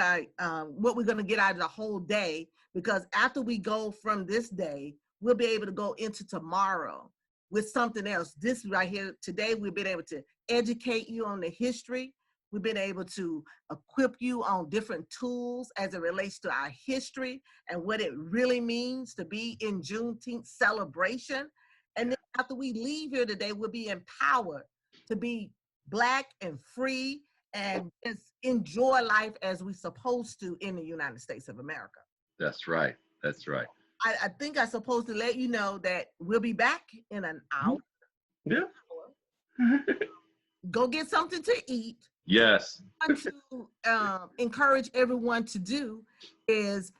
we're gonna get out of the whole day, because after we go from this day, we'll be able to go into tomorrow with something else. This right here today, we've been able to educate you on the history. We've been able to equip you on different tools as it relates to our history and what it really means to be in Juneteenth celebration. And then after we leave here today, we'll be empowered to be Black and free and just enjoy life as we're supposed to in the United States of America. That's right. That's right. I think I'm supposed to let you know that we'll be back in an hour. Yeah. Go get something to eat. Yes. What I want to encourage everyone to do is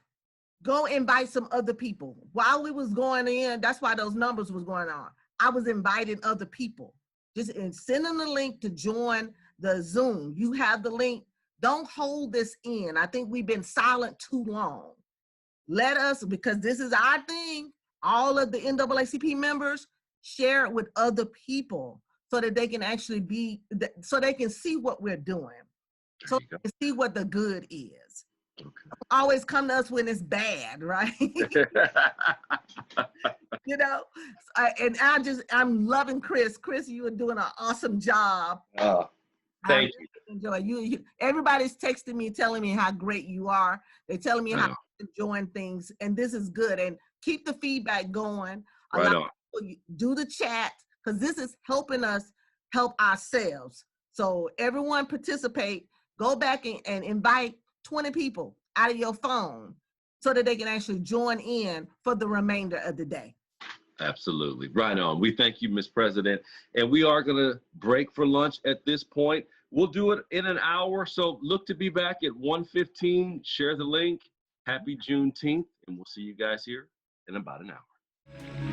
go invite some other people. While we was going in, that's why those numbers was going on. I was inviting other people. Just send them the link to join the Zoom. You have the link. Don't hold this in. I think we've been silent too long. let us, because this is our thing, all of the NAACP members share it with other people so that they can actually so they can see what we're doing. So they can see what the good is. Okay. Always come to us when it's bad, right? You know, and I'm loving Chris. Chris, you are doing an awesome job. Thank you. Enjoy you. Everybody's texting me, telling me how great you are. They're telling me how you're enjoying things, and this is good. And keep the feedback going. Right on. Do the chat, because this is helping us help ourselves. So everyone participate. Go back and invite 20 people out of your phone so that they can actually join in for the remainder of the day. Absolutely. Right on. We thank you, Ms. President. And we are going to break for lunch at this point. We'll do it in an hour. So look to be back at 1:15. Share the link. Happy Juneteenth. And we'll see you guys here in about an hour.